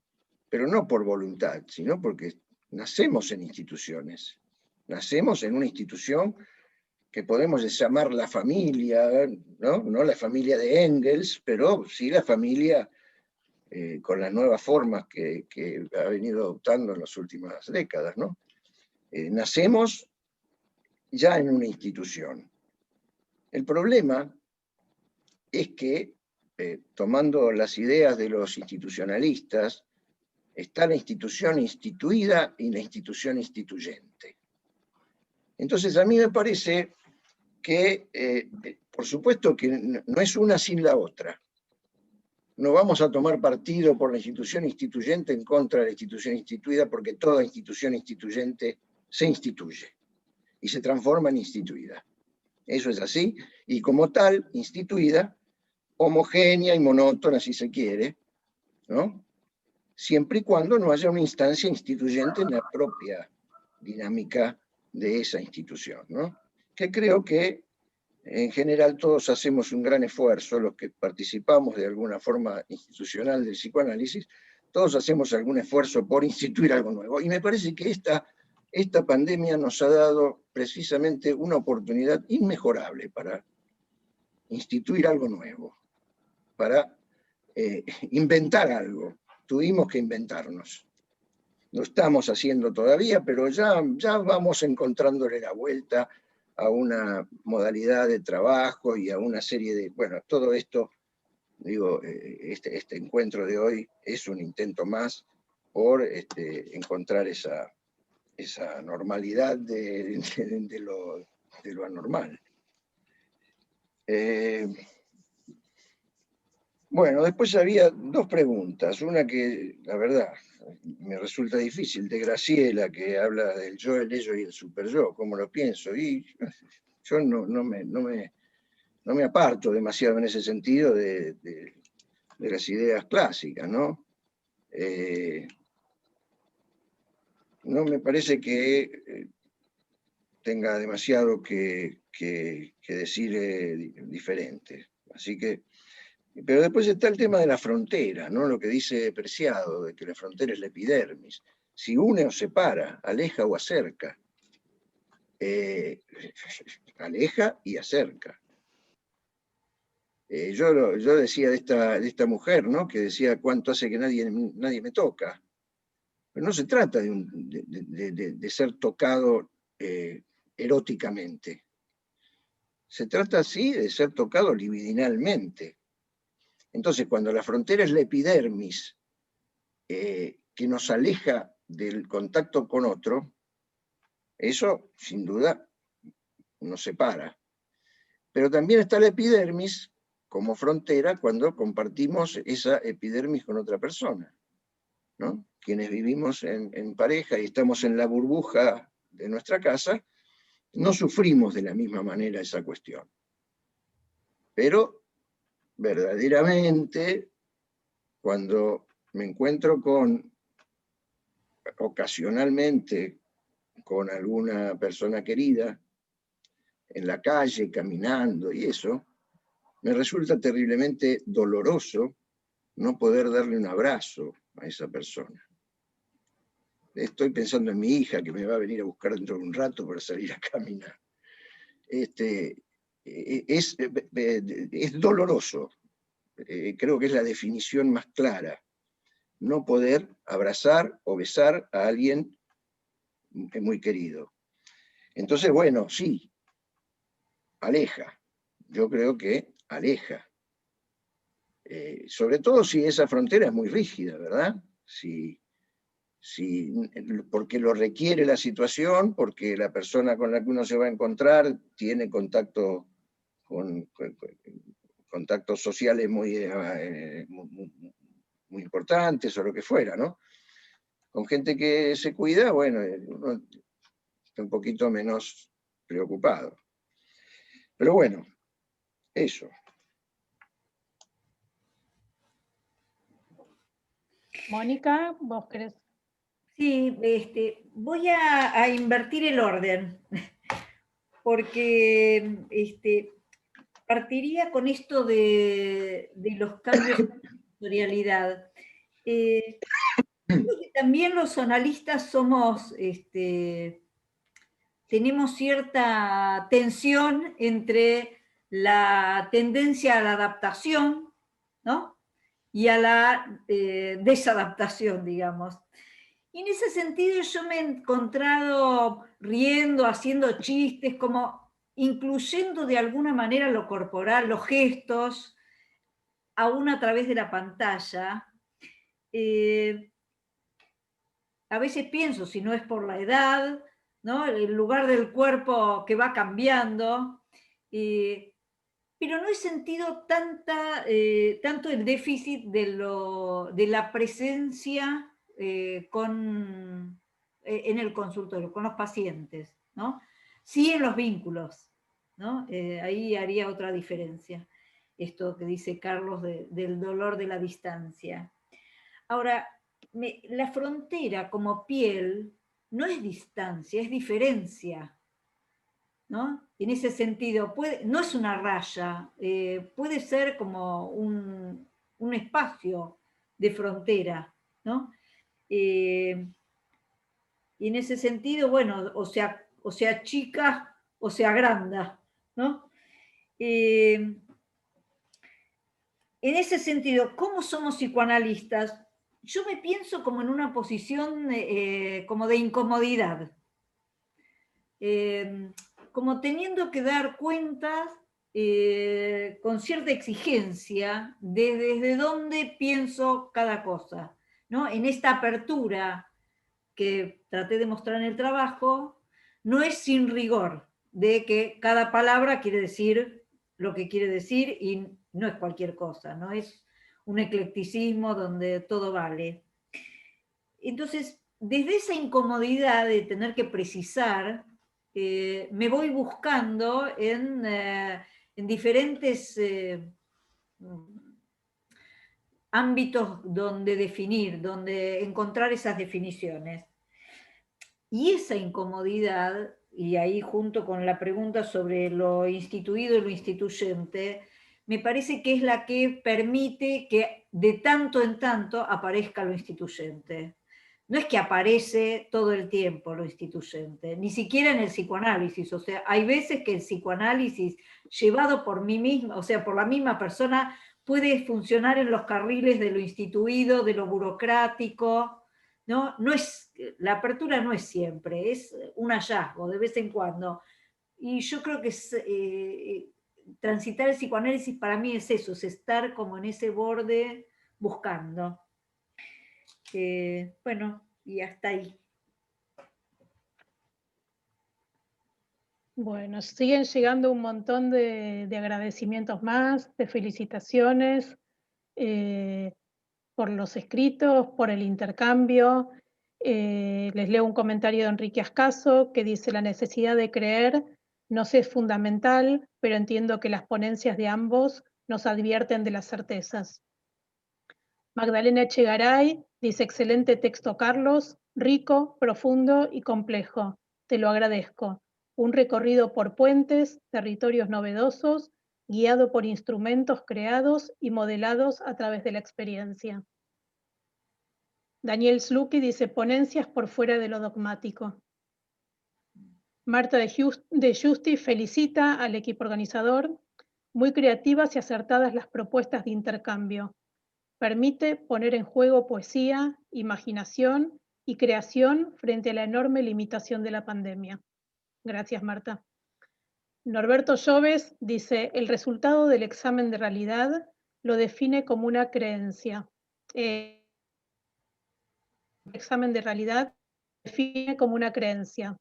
pero no por voluntad, sino porque nacemos en instituciones. Nacemos en una institución que podemos llamar la familia, no la familia de Engels, pero sí la familia con las nuevas formas que ha venido adoptando en las últimas décadas, ¿no? Nacemos ya en una institución. El problema es que, tomando las ideas de los institucionalistas, está la institución instituida y la institución instituyente. Entonces, a mí me parece que, por supuesto que no es una sin la otra. No vamos a tomar partido por la institución instituyente en contra de la institución instituida, porque toda institución instituyente se instituye y se transforma en instituida. Eso es así, y como tal, instituida, homogénea y monótona, si se quiere, ¿no? Siempre y cuando no haya una instancia instituyente en la propia dinámica de esa institución, ¿no? Que creo que en general todos hacemos un gran esfuerzo, los que participamos de alguna forma institucional del psicoanálisis, todos hacemos algún esfuerzo por instituir algo nuevo. Y me parece que esta pandemia nos ha dado precisamente una oportunidad inmejorable para instituir algo nuevo, para inventar algo. Tuvimos que inventarnos. Lo estamos haciendo todavía, pero ya vamos encontrándole la vuelta a una modalidad de trabajo y a una serie de... Bueno, todo esto, digo, este encuentro de hoy es un intento más por encontrar esa normalidad de lo anormal. Bueno, después había dos preguntas. Una que, la verdad, me resulta difícil, de Graciela, que habla del yo, el ello y el superyo, cómo lo pienso. Y yo no me aparto demasiado en ese sentido de las ideas clásicas, ¿no? No me parece que tenga demasiado que decir diferente. Así que... Pero después está el tema de la frontera, ¿no? Lo que dice Preciado, de que la frontera es la epidermis. Si une o separa, aleja o acerca. Aleja y acerca. Yo decía de esta mujer, ¿no? Que decía cuánto hace que nadie me toca. Pero no se trata de ser tocado eróticamente. Se trata, sí, de ser tocado libidinalmente. Entonces, cuando la frontera es la epidermis, que nos aleja del contacto con otro, eso, sin duda, nos separa. Pero también está la epidermis como frontera cuando compartimos esa epidermis con otra persona, ¿no? Quienes vivimos en pareja y estamos en la burbuja de nuestra casa, no sufrimos de la misma manera esa cuestión. Pero, verdaderamente, cuando me encuentro ocasionalmente con alguna persona querida, en la calle, caminando y eso, me resulta terriblemente doloroso no poder darle un abrazo a esa persona. Estoy pensando en mi hija, que me va a venir a buscar dentro de un rato para salir a caminar. Es doloroso. Creo que es la definición más clara. No poder abrazar o besar a alguien muy querido. Entonces, bueno, sí, aleja. Yo creo que aleja. Sobre todo si esa frontera es muy rígida, ¿verdad? Porque lo requiere la situación, porque la persona con la que uno se va a encontrar tiene contactos sociales muy importantes o lo que fuera, ¿no? Con gente que se cuida, bueno, uno está un poquito menos preocupado. Pero bueno, eso. Mónica, ¿vos querés? Sí, voy a invertir el orden, porque partiría con esto de los cambios en la sensorialidad. Creo que también los analistas tenemos cierta tensión entre la tendencia a la adaptación, ¿no? Y a la desadaptación, digamos. Y en ese sentido yo me he encontrado riendo, haciendo chistes, como incluyendo de alguna manera lo corporal, los gestos, aún a través de la pantalla. A veces pienso, si no es por la edad, ¿no? El lugar del cuerpo que va cambiando, pero no he sentido tanto el déficit de la presencia en el consultorio, con los pacientes, ¿no? Sí en los vínculos, ¿no? Ahí haría otra diferencia, esto que dice Carlos del dolor de la distancia. Ahora, la frontera como piel no es distancia, es diferencia, ¿no? En ese sentido, no es una raya, puede ser como un espacio de frontera, ¿no? Y en ese sentido, bueno, o sea chica, o sea granda, ¿no? En ese sentido, ¿cómo somos psicoanalistas? Yo me pienso como en una posición como de incomodidad, como teniendo que dar cuentas con cierta exigencia desde dónde pienso cada cosa, ¿no? En esta apertura que traté de mostrar en el trabajo, no es sin rigor, de que cada palabra quiere decir lo que quiere decir y no es cualquier cosa, no es un eclecticismo donde todo vale. Entonces, desde esa incomodidad de tener que precisar, me voy buscando en diferentes ámbitos donde definir, donde encontrar esas definiciones. Y esa incomodidad, y ahí junto con la pregunta sobre lo instituido y lo instituyente, me parece que es la que permite que de tanto en tanto aparezca lo instituyente. No es que aparece todo el tiempo lo instituyente, ni siquiera en el psicoanálisis. O sea, hay veces que el psicoanálisis llevado por mí misma, o sea, por la misma persona, puede funcionar en los carriles de lo instituido, de lo burocrático, ¿no? La apertura no es siempre, es un hallazgo de vez en cuando. Y yo creo que transitar el psicoanálisis para mí es eso, es estar como en ese borde buscando. Bueno, y hasta ahí. Bueno, siguen llegando un montón de agradecimientos más, de felicitaciones por los escritos, por el intercambio. Les leo un comentario de Enrique Ascaso que dice: la necesidad de creer nos es fundamental, pero entiendo que las ponencias de ambos nos advierten de las certezas. Magdalena Echegaray dice: excelente texto, Carlos, rico, profundo y complejo. Te lo agradezco. Un recorrido por puentes, territorios novedosos, guiado por instrumentos creados y modelados a través de la experiencia. Daniel Slucky dice: ponencias por fuera de lo dogmático. Marta de Justi felicita al equipo organizador. Muy creativas y acertadas las propuestas de intercambio. Permite poner en juego poesía, imaginación y creación frente a la enorme limitación de la pandemia. Gracias, Marta. Norberto Lloves dice: el resultado del examen de realidad lo define como una creencia. El examen de realidad lo define como una creencia.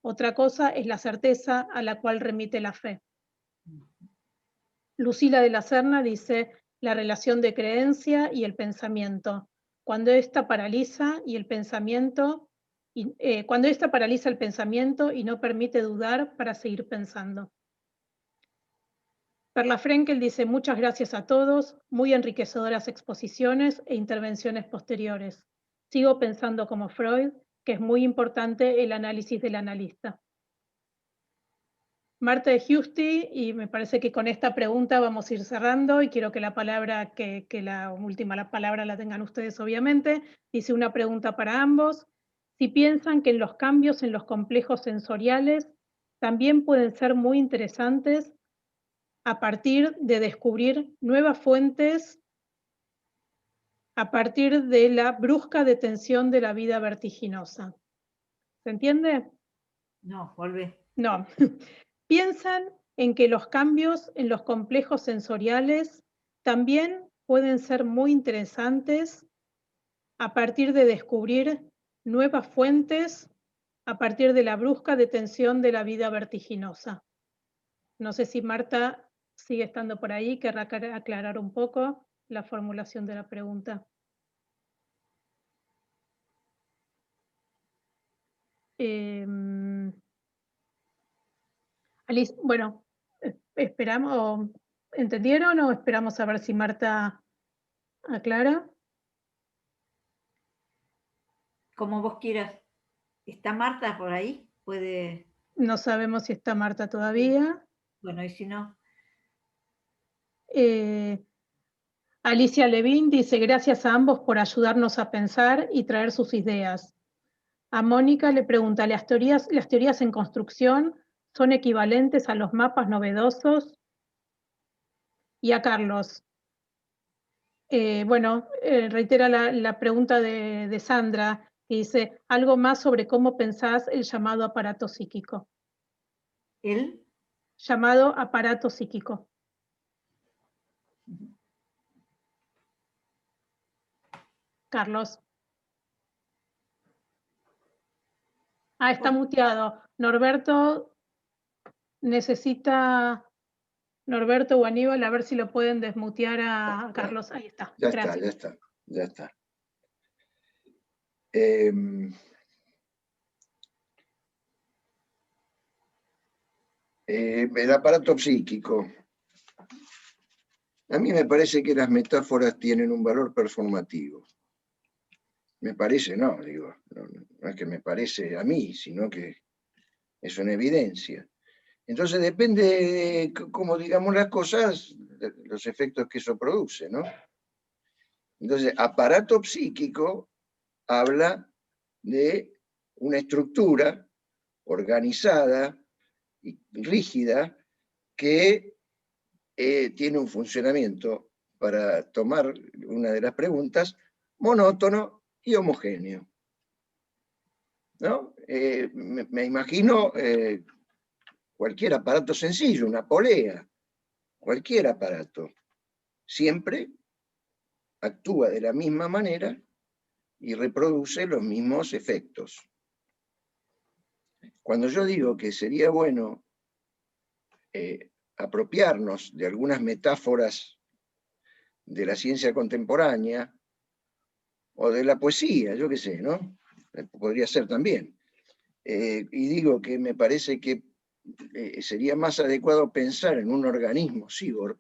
Otra cosa es la certeza a la cual remite la fe. Lucila de la Serna dice: la relación de creencia y el pensamiento. Cuando esta paraliza el pensamiento y no permite dudar para seguir pensando. Perla Frenkel dice, muchas gracias a todos, muy enriquecedoras exposiciones e intervenciones posteriores. Sigo pensando como Freud, que es muy importante el análisis del analista. Marta de Giusti, y me parece que con esta pregunta vamos a ir cerrando, y quiero que la palabra, que la última la palabra la tengan ustedes obviamente, dice una pregunta para ambos. Si piensan que los cambios en los complejos sensoriales también pueden ser muy interesantes a partir de descubrir nuevas fuentes, a partir de la brusca detención de la vida vertiginosa. ¿Se entiende? No, volvé. No. Piensan en que los cambios en los complejos sensoriales también pueden ser muy interesantes a partir de descubrir nuevas fuentes, a partir de la brusca detención de la vida vertiginosa. No sé si Marta sigue estando por ahí, querrá aclarar un poco la formulación de la pregunta. Alice, bueno, esperamos, ¿entendieron o esperamos a ver si Marta aclara? Como vos quieras. ¿Está Marta por ahí? Puede. No sabemos si está Marta todavía. Bueno, y si no. Alicia Levin dice, gracias a ambos por ayudarnos a pensar y traer sus ideas. A Mónica le pregunta, ¿las teorías en construcción son equivalentes a los mapas novedosos? Y a Carlos, reitera la pregunta de Sandra, que dice, algo más sobre cómo pensás el llamado aparato psíquico. ¿El? Llamado aparato psíquico. Carlos. Ah, está muteado. Norberto necesita, Norberto o Aníbal, a ver si lo pueden desmutear a Carlos. Ahí está. Ya Gracias. está, ya está. El aparato psíquico. A mí me parece que las metáforas tienen un valor performativo. Me parece, no es que me parece a mí, sino que es una evidencia. Entonces depende de cómo digamos las cosas, de los efectos que eso produce, ¿no? Entonces, aparato psíquico habla de una estructura organizada y rígida que tiene un funcionamiento, para tomar una de las preguntas, monótono y homogéneo. ¿No? Me imagino cualquier aparato sencillo, una polea, cualquier aparato, siempre actúa de la misma manera y reproduce los mismos efectos. Cuando yo digo que sería bueno apropiarnos de algunas metáforas de la ciencia contemporánea o de la poesía, yo qué sé, ¿no? Podría ser también. Y digo que me parece que sería más adecuado pensar en un organismo cyborg,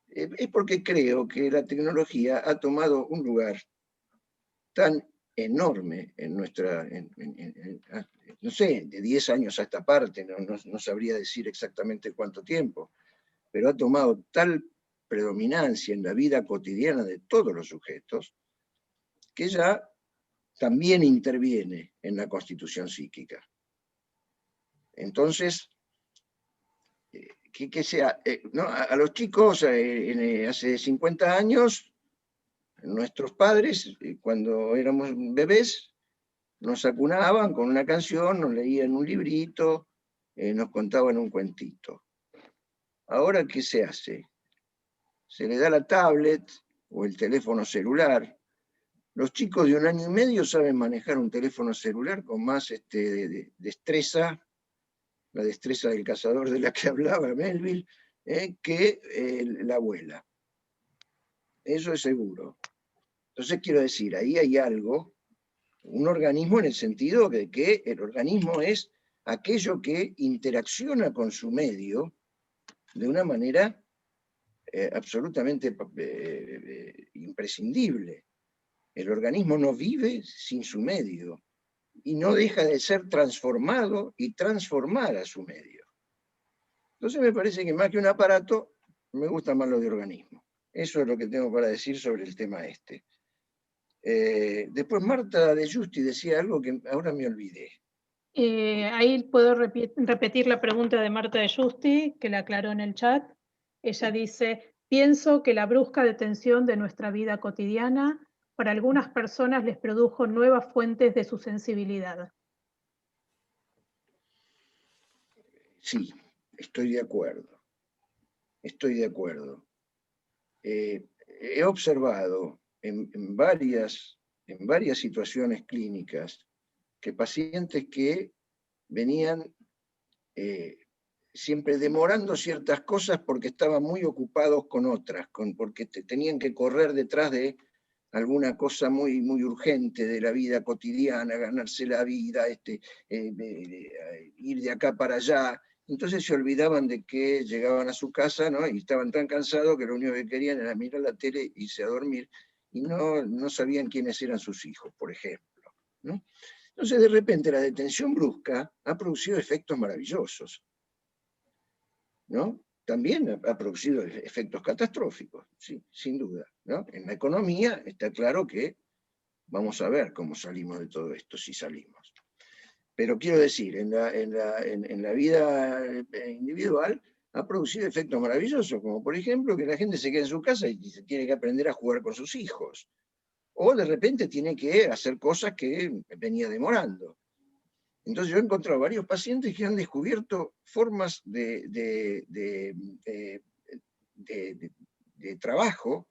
es porque creo que la tecnología ha tomado un lugar tan enorme en nuestra, no sé, de 10 años a esta parte, no sabría decir exactamente cuánto tiempo, pero ha tomado tal predominancia en la vida cotidiana de todos los sujetos, que ya también interviene en la constitución psíquica. Entonces, que sea, ¿no? A los chicos hace 50 años, nuestros padres, cuando éramos bebés, nos acunaban con una canción, nos leían un librito, nos contaban un cuentito. Ahora, ¿qué se hace? Se le da la tablet o el teléfono celular. Los chicos de 1 año y medio saben manejar un teléfono celular con más destreza, la destreza del cazador de la que hablaba Melville, que la abuela. Eso es seguro. Entonces quiero decir, ahí hay algo, un organismo en el sentido de que el organismo es aquello que interacciona con su medio de una manera absolutamente imprescindible. El organismo no vive sin su medio y no deja de ser transformado y transformar a su medio. Entonces me parece que más que un aparato, me gusta más lo de organismo. Eso es lo que tengo para decir sobre el tema este. Después Marta de Justi decía algo que ahora me olvidé. Ahí puedo repetir la pregunta de Marta de Justi, que la aclaró en el chat. Ella dice, pienso que la brusca detención de nuestra vida cotidiana para algunas personas les produjo nuevas fuentes de su sensibilidad. Sí, estoy de acuerdo. Estoy de acuerdo. He observado en varias situaciones clínicas que pacientes que venían siempre demorando ciertas cosas porque estaban muy ocupados con otras, porque tenían que correr detrás de alguna cosa muy, muy urgente de la vida cotidiana, ganarse la vida, ir de acá para allá. Entonces se olvidaban de que llegaban a su casa, ¿no? Y estaban tan cansados que lo único que querían era mirar la tele e irse a dormir, y no sabían quiénes eran sus hijos, por ejemplo, ¿no? Entonces, de repente, la detención brusca ha producido efectos maravillosos, ¿no? También ha producido efectos catastróficos, sí, sin duda, ¿no? En la economía está claro que vamos a ver cómo salimos de todo esto, si salimos. Pero quiero decir, en la vida individual ha producido efectos maravillosos, como por ejemplo que la gente se queda en su casa y se tiene que aprender a jugar con sus hijos. O de repente tiene que hacer cosas que venía demorando. Entonces yo he encontrado varios pacientes que han descubierto formas de trabajo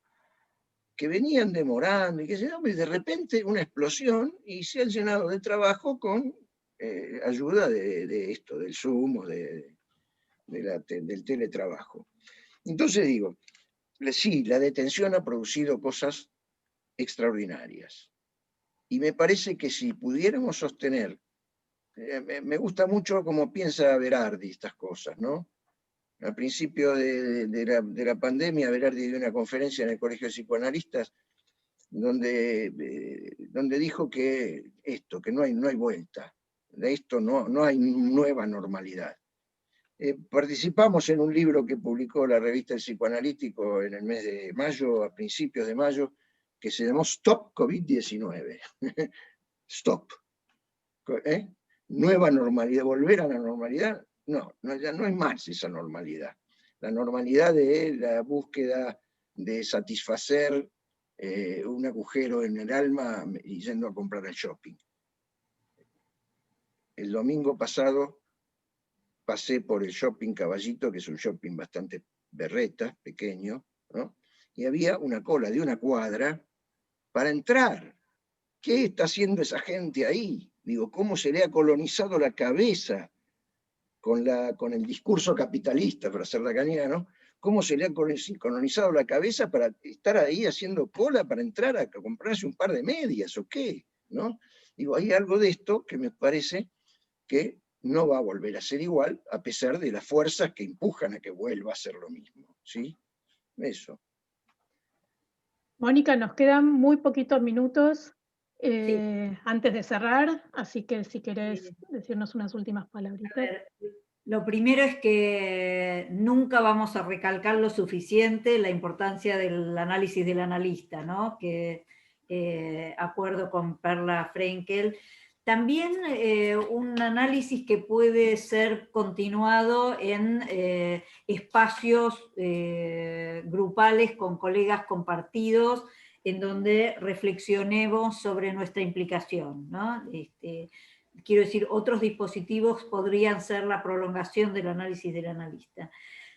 que venían demorando y que de repente una explosión y se han llenado de trabajo con ayuda de esto, del Zoom o del teletrabajo. Entonces digo, sí, la detención ha producido cosas extraordinarias. Y me parece que si pudiéramos sostener, me gusta mucho cómo piensa Berardi estas cosas, ¿no? Al principio de la pandemia, Berardi dio una conferencia en el Colegio de Psicoanalistas donde dijo que no hay vuelta, de esto no hay nueva normalidad. Participamos en un libro que publicó la revista El Psicoanalítico en el mes de mayo, a principios de mayo, que se llamó Stop COVID-19. Stop. Nueva normalidad, volver a la normalidad. No, ya no es más esa normalidad. La normalidad de la búsqueda de satisfacer un agujero en el alma y yendo a comprar al shopping. El domingo pasado pasé por el shopping Caballito, que es un shopping bastante berreta, pequeño, ¿no? Y había una cola de una cuadra para entrar. ¿Qué está haciendo esa gente ahí? Digo, ¿cómo se le ha colonizado la cabeza con el discurso capitalista, para ser lacaniano? ¿Cómo se le ha colonizado la cabeza para estar ahí haciendo cola para entrar a comprarse un par de medias o qué? ¿No? Digo, hay algo de esto que me parece que no va a volver a ser igual, a pesar de las fuerzas que empujan a que vuelva a ser lo mismo. ¿Sí? Eso. Mónica, nos quedan muy poquitos minutos Sí. antes de cerrar, así que si querés decirnos unas últimas palabritas. A ver, lo primero es que nunca vamos a recalcar lo suficiente la importancia del análisis del analista, ¿no? Que acuerdo con Perla Frenkel. También un análisis que puede ser continuado en espacios grupales con colegas compartidos, en donde reflexionemos sobre nuestra implicación, ¿no? Quiero decir, otros dispositivos podrían ser la prolongación del análisis del analista.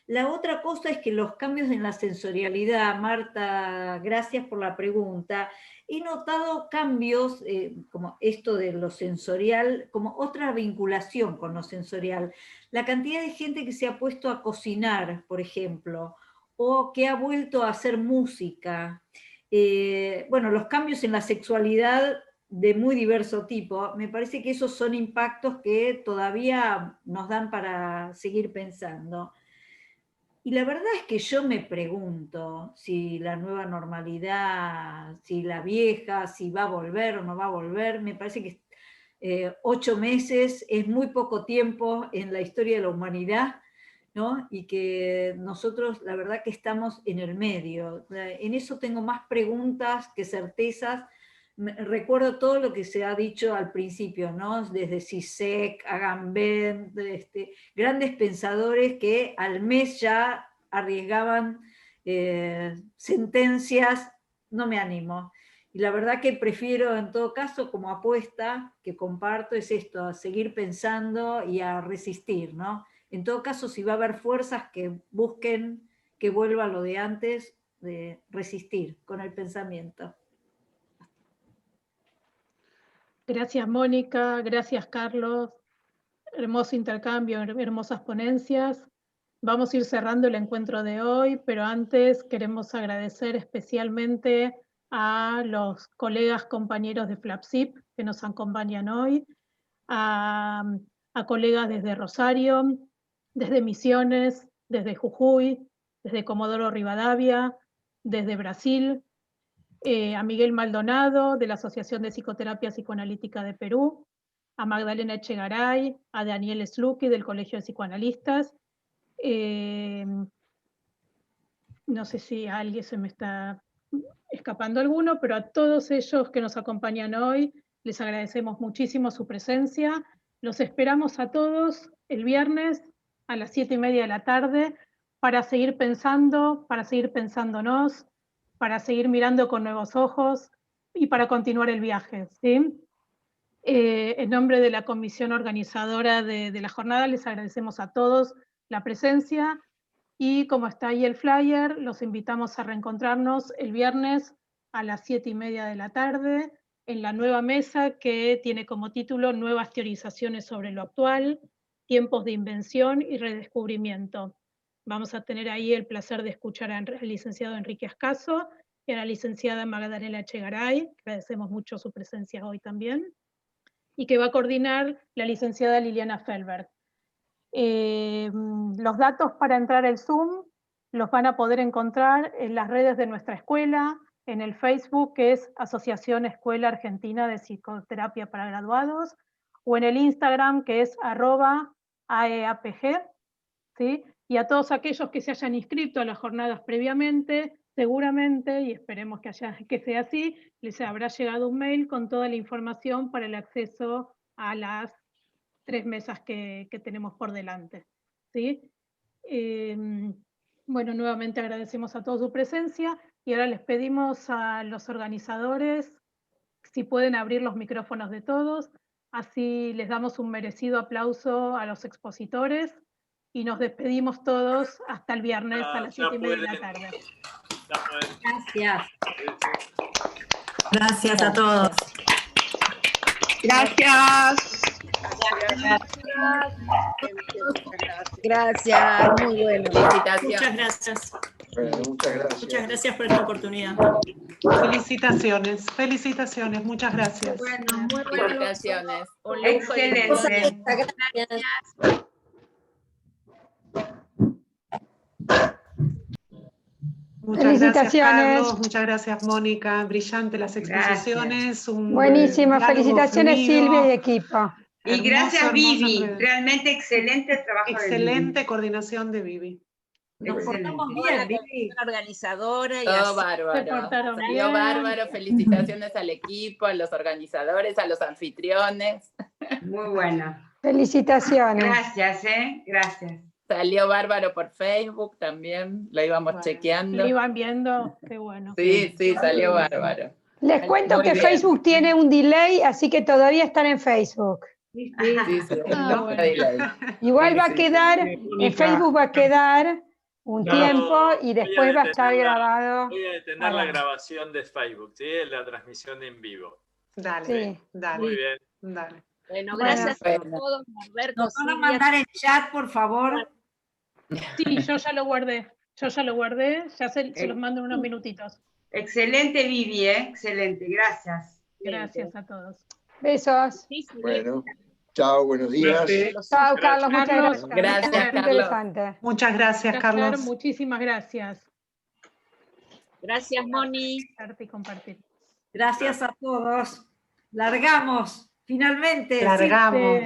La otra cosa es que los cambios en la sensorialidad, Marta, gracias por la pregunta, he notado cambios, como esto de lo sensorial, como otra vinculación con lo sensorial. La cantidad de gente que se ha puesto a cocinar, por ejemplo, o que ha vuelto a hacer música. Bueno, los cambios en la sexualidad de muy diverso tipo, me parece que esos son impactos que todavía nos dan para seguir pensando. Y la verdad es que yo me pregunto si la nueva normalidad, si la vieja, si va a volver o no va a volver. Me parece que 8 meses es muy poco tiempo en la historia de la humanidad, ¿no? Y que nosotros la verdad que estamos en el medio. En eso tengo más preguntas que certezas. Recuerdo todo lo que se ha dicho al principio, ¿no? Desde Zizek, Agamben, grandes pensadores que al mes ya arriesgaban sentencias. No me animo. Y la verdad que prefiero, en todo caso, como apuesta que comparto, es esto, a seguir pensando y a resistir, ¿no? En todo caso, si va a haber fuerzas que busquen que vuelva lo de antes, de resistir con el pensamiento. Gracias, Mónica. Gracias, Carlos. Hermoso intercambio, hermosas ponencias. Vamos a ir cerrando el encuentro de hoy, pero antes queremos agradecer especialmente a los colegas, compañeros de FLAPSIP que nos acompañan hoy, a colegas desde Rosario, desde Misiones, desde Jujuy, desde Comodoro Rivadavia, desde Brasil, a Miguel Maldonado, de la Asociación de Psicoterapia Psicoanalítica de Perú, a Magdalena Echegaray, a Daniel Slucky, del Colegio de Psicoanalistas. No sé si a alguien se me está escapando alguno, pero a todos ellos que nos acompañan hoy, les agradecemos muchísimo su presencia. Los esperamos a todos el viernes a las 7:30 de la tarde para seguir pensando, para seguir pensándonos, para seguir mirando con nuevos ojos y para continuar el viaje, ¿sí? En nombre de la comisión organizadora de la jornada, les agradecemos a todos la presencia y como está ahí el flyer, los invitamos a reencontrarnos el viernes a las 7:30 de la tarde en la nueva mesa que tiene como título Nuevas teorizaciones sobre lo actual, tiempos de invención y redescubrimiento. Vamos a tener ahí el placer de escuchar al licenciado Enrique Ascaso y a la licenciada Magdalena Echegaray, agradecemos mucho su presencia hoy también, y que va a coordinar la licenciada Liliana Felberg. Los datos para entrar al Zoom los van a poder encontrar en las redes de nuestra escuela, en el Facebook, que es Asociación Escuela Argentina de Psicoterapia para Graduados, o en el Instagram, que es @aeapg, ¿sí? Y a todos aquellos que se hayan inscrito a las jornadas previamente, seguramente, y esperemos que sea así, les habrá llegado un mail con toda la información para el acceso a las 3 mesas que tenemos por delante, ¿sí? Bueno, nuevamente agradecemos a todos su presencia y ahora les pedimos a los organizadores si pueden abrir los micrófonos de todos, así les damos un merecido aplauso a los expositores y nos despedimos todos hasta el viernes a las 7:30 de la tarde. Gracias. Gracias a todos. Gracias. Gracias, muy bueno. Muchas gracias. Bueno, muchas gracias. Muchas gracias por esta oportunidad. Felicitaciones, felicitaciones, muchas gracias. Bueno, muy bueno. Felicitaciones. Excelente. Muchas gracias, Carlos. Muchas gracias, Mónica. Brillante las exposiciones. Buenísima. Felicitaciones, Silvia y equipo. Y gracias, Vivi. Realmente excelente trabajo. Excelente coordinación de Vivi. Nos portamos bien, Vivi. Organizadora y todo bárbaro. Salió bárbaro. Felicitaciones al equipo, a los organizadores, a los anfitriones. Muy bueno. Felicitaciones. Gracias, gracias. Salió bárbaro por Facebook también, lo íbamos chequeando. Lo iban viendo, qué bueno. Sí, salió bárbaro. Les cuento que Facebook tiene un delay, así que todavía están en Facebook. Sí, bueno. Igual va a quedar, en Facebook va a quedar un tiempo y después va a estar grabado. Voy a detener la grabación de Facebook, ¿sí? La transmisión en vivo. Dale, Sí. dale. Muy bien. Dale. Bueno, gracias a todos, Norberto. Nos van a mandar el chat, por favor. Sí, yo ya lo guardé, ya se los mando en unos minutitos. Excelente, Vivi, excelente, gracias. Gracias a todos. Besos. Bueno. Chao, buenos días. Chao, Carlos, muchas gracias. Gracias, Carlos. Interesante. Muchas gracias, Carlos. Muchísimas gracias. Gracias, Moni. Compartir. Gracias a todos. Largamos, finalmente. Largamos.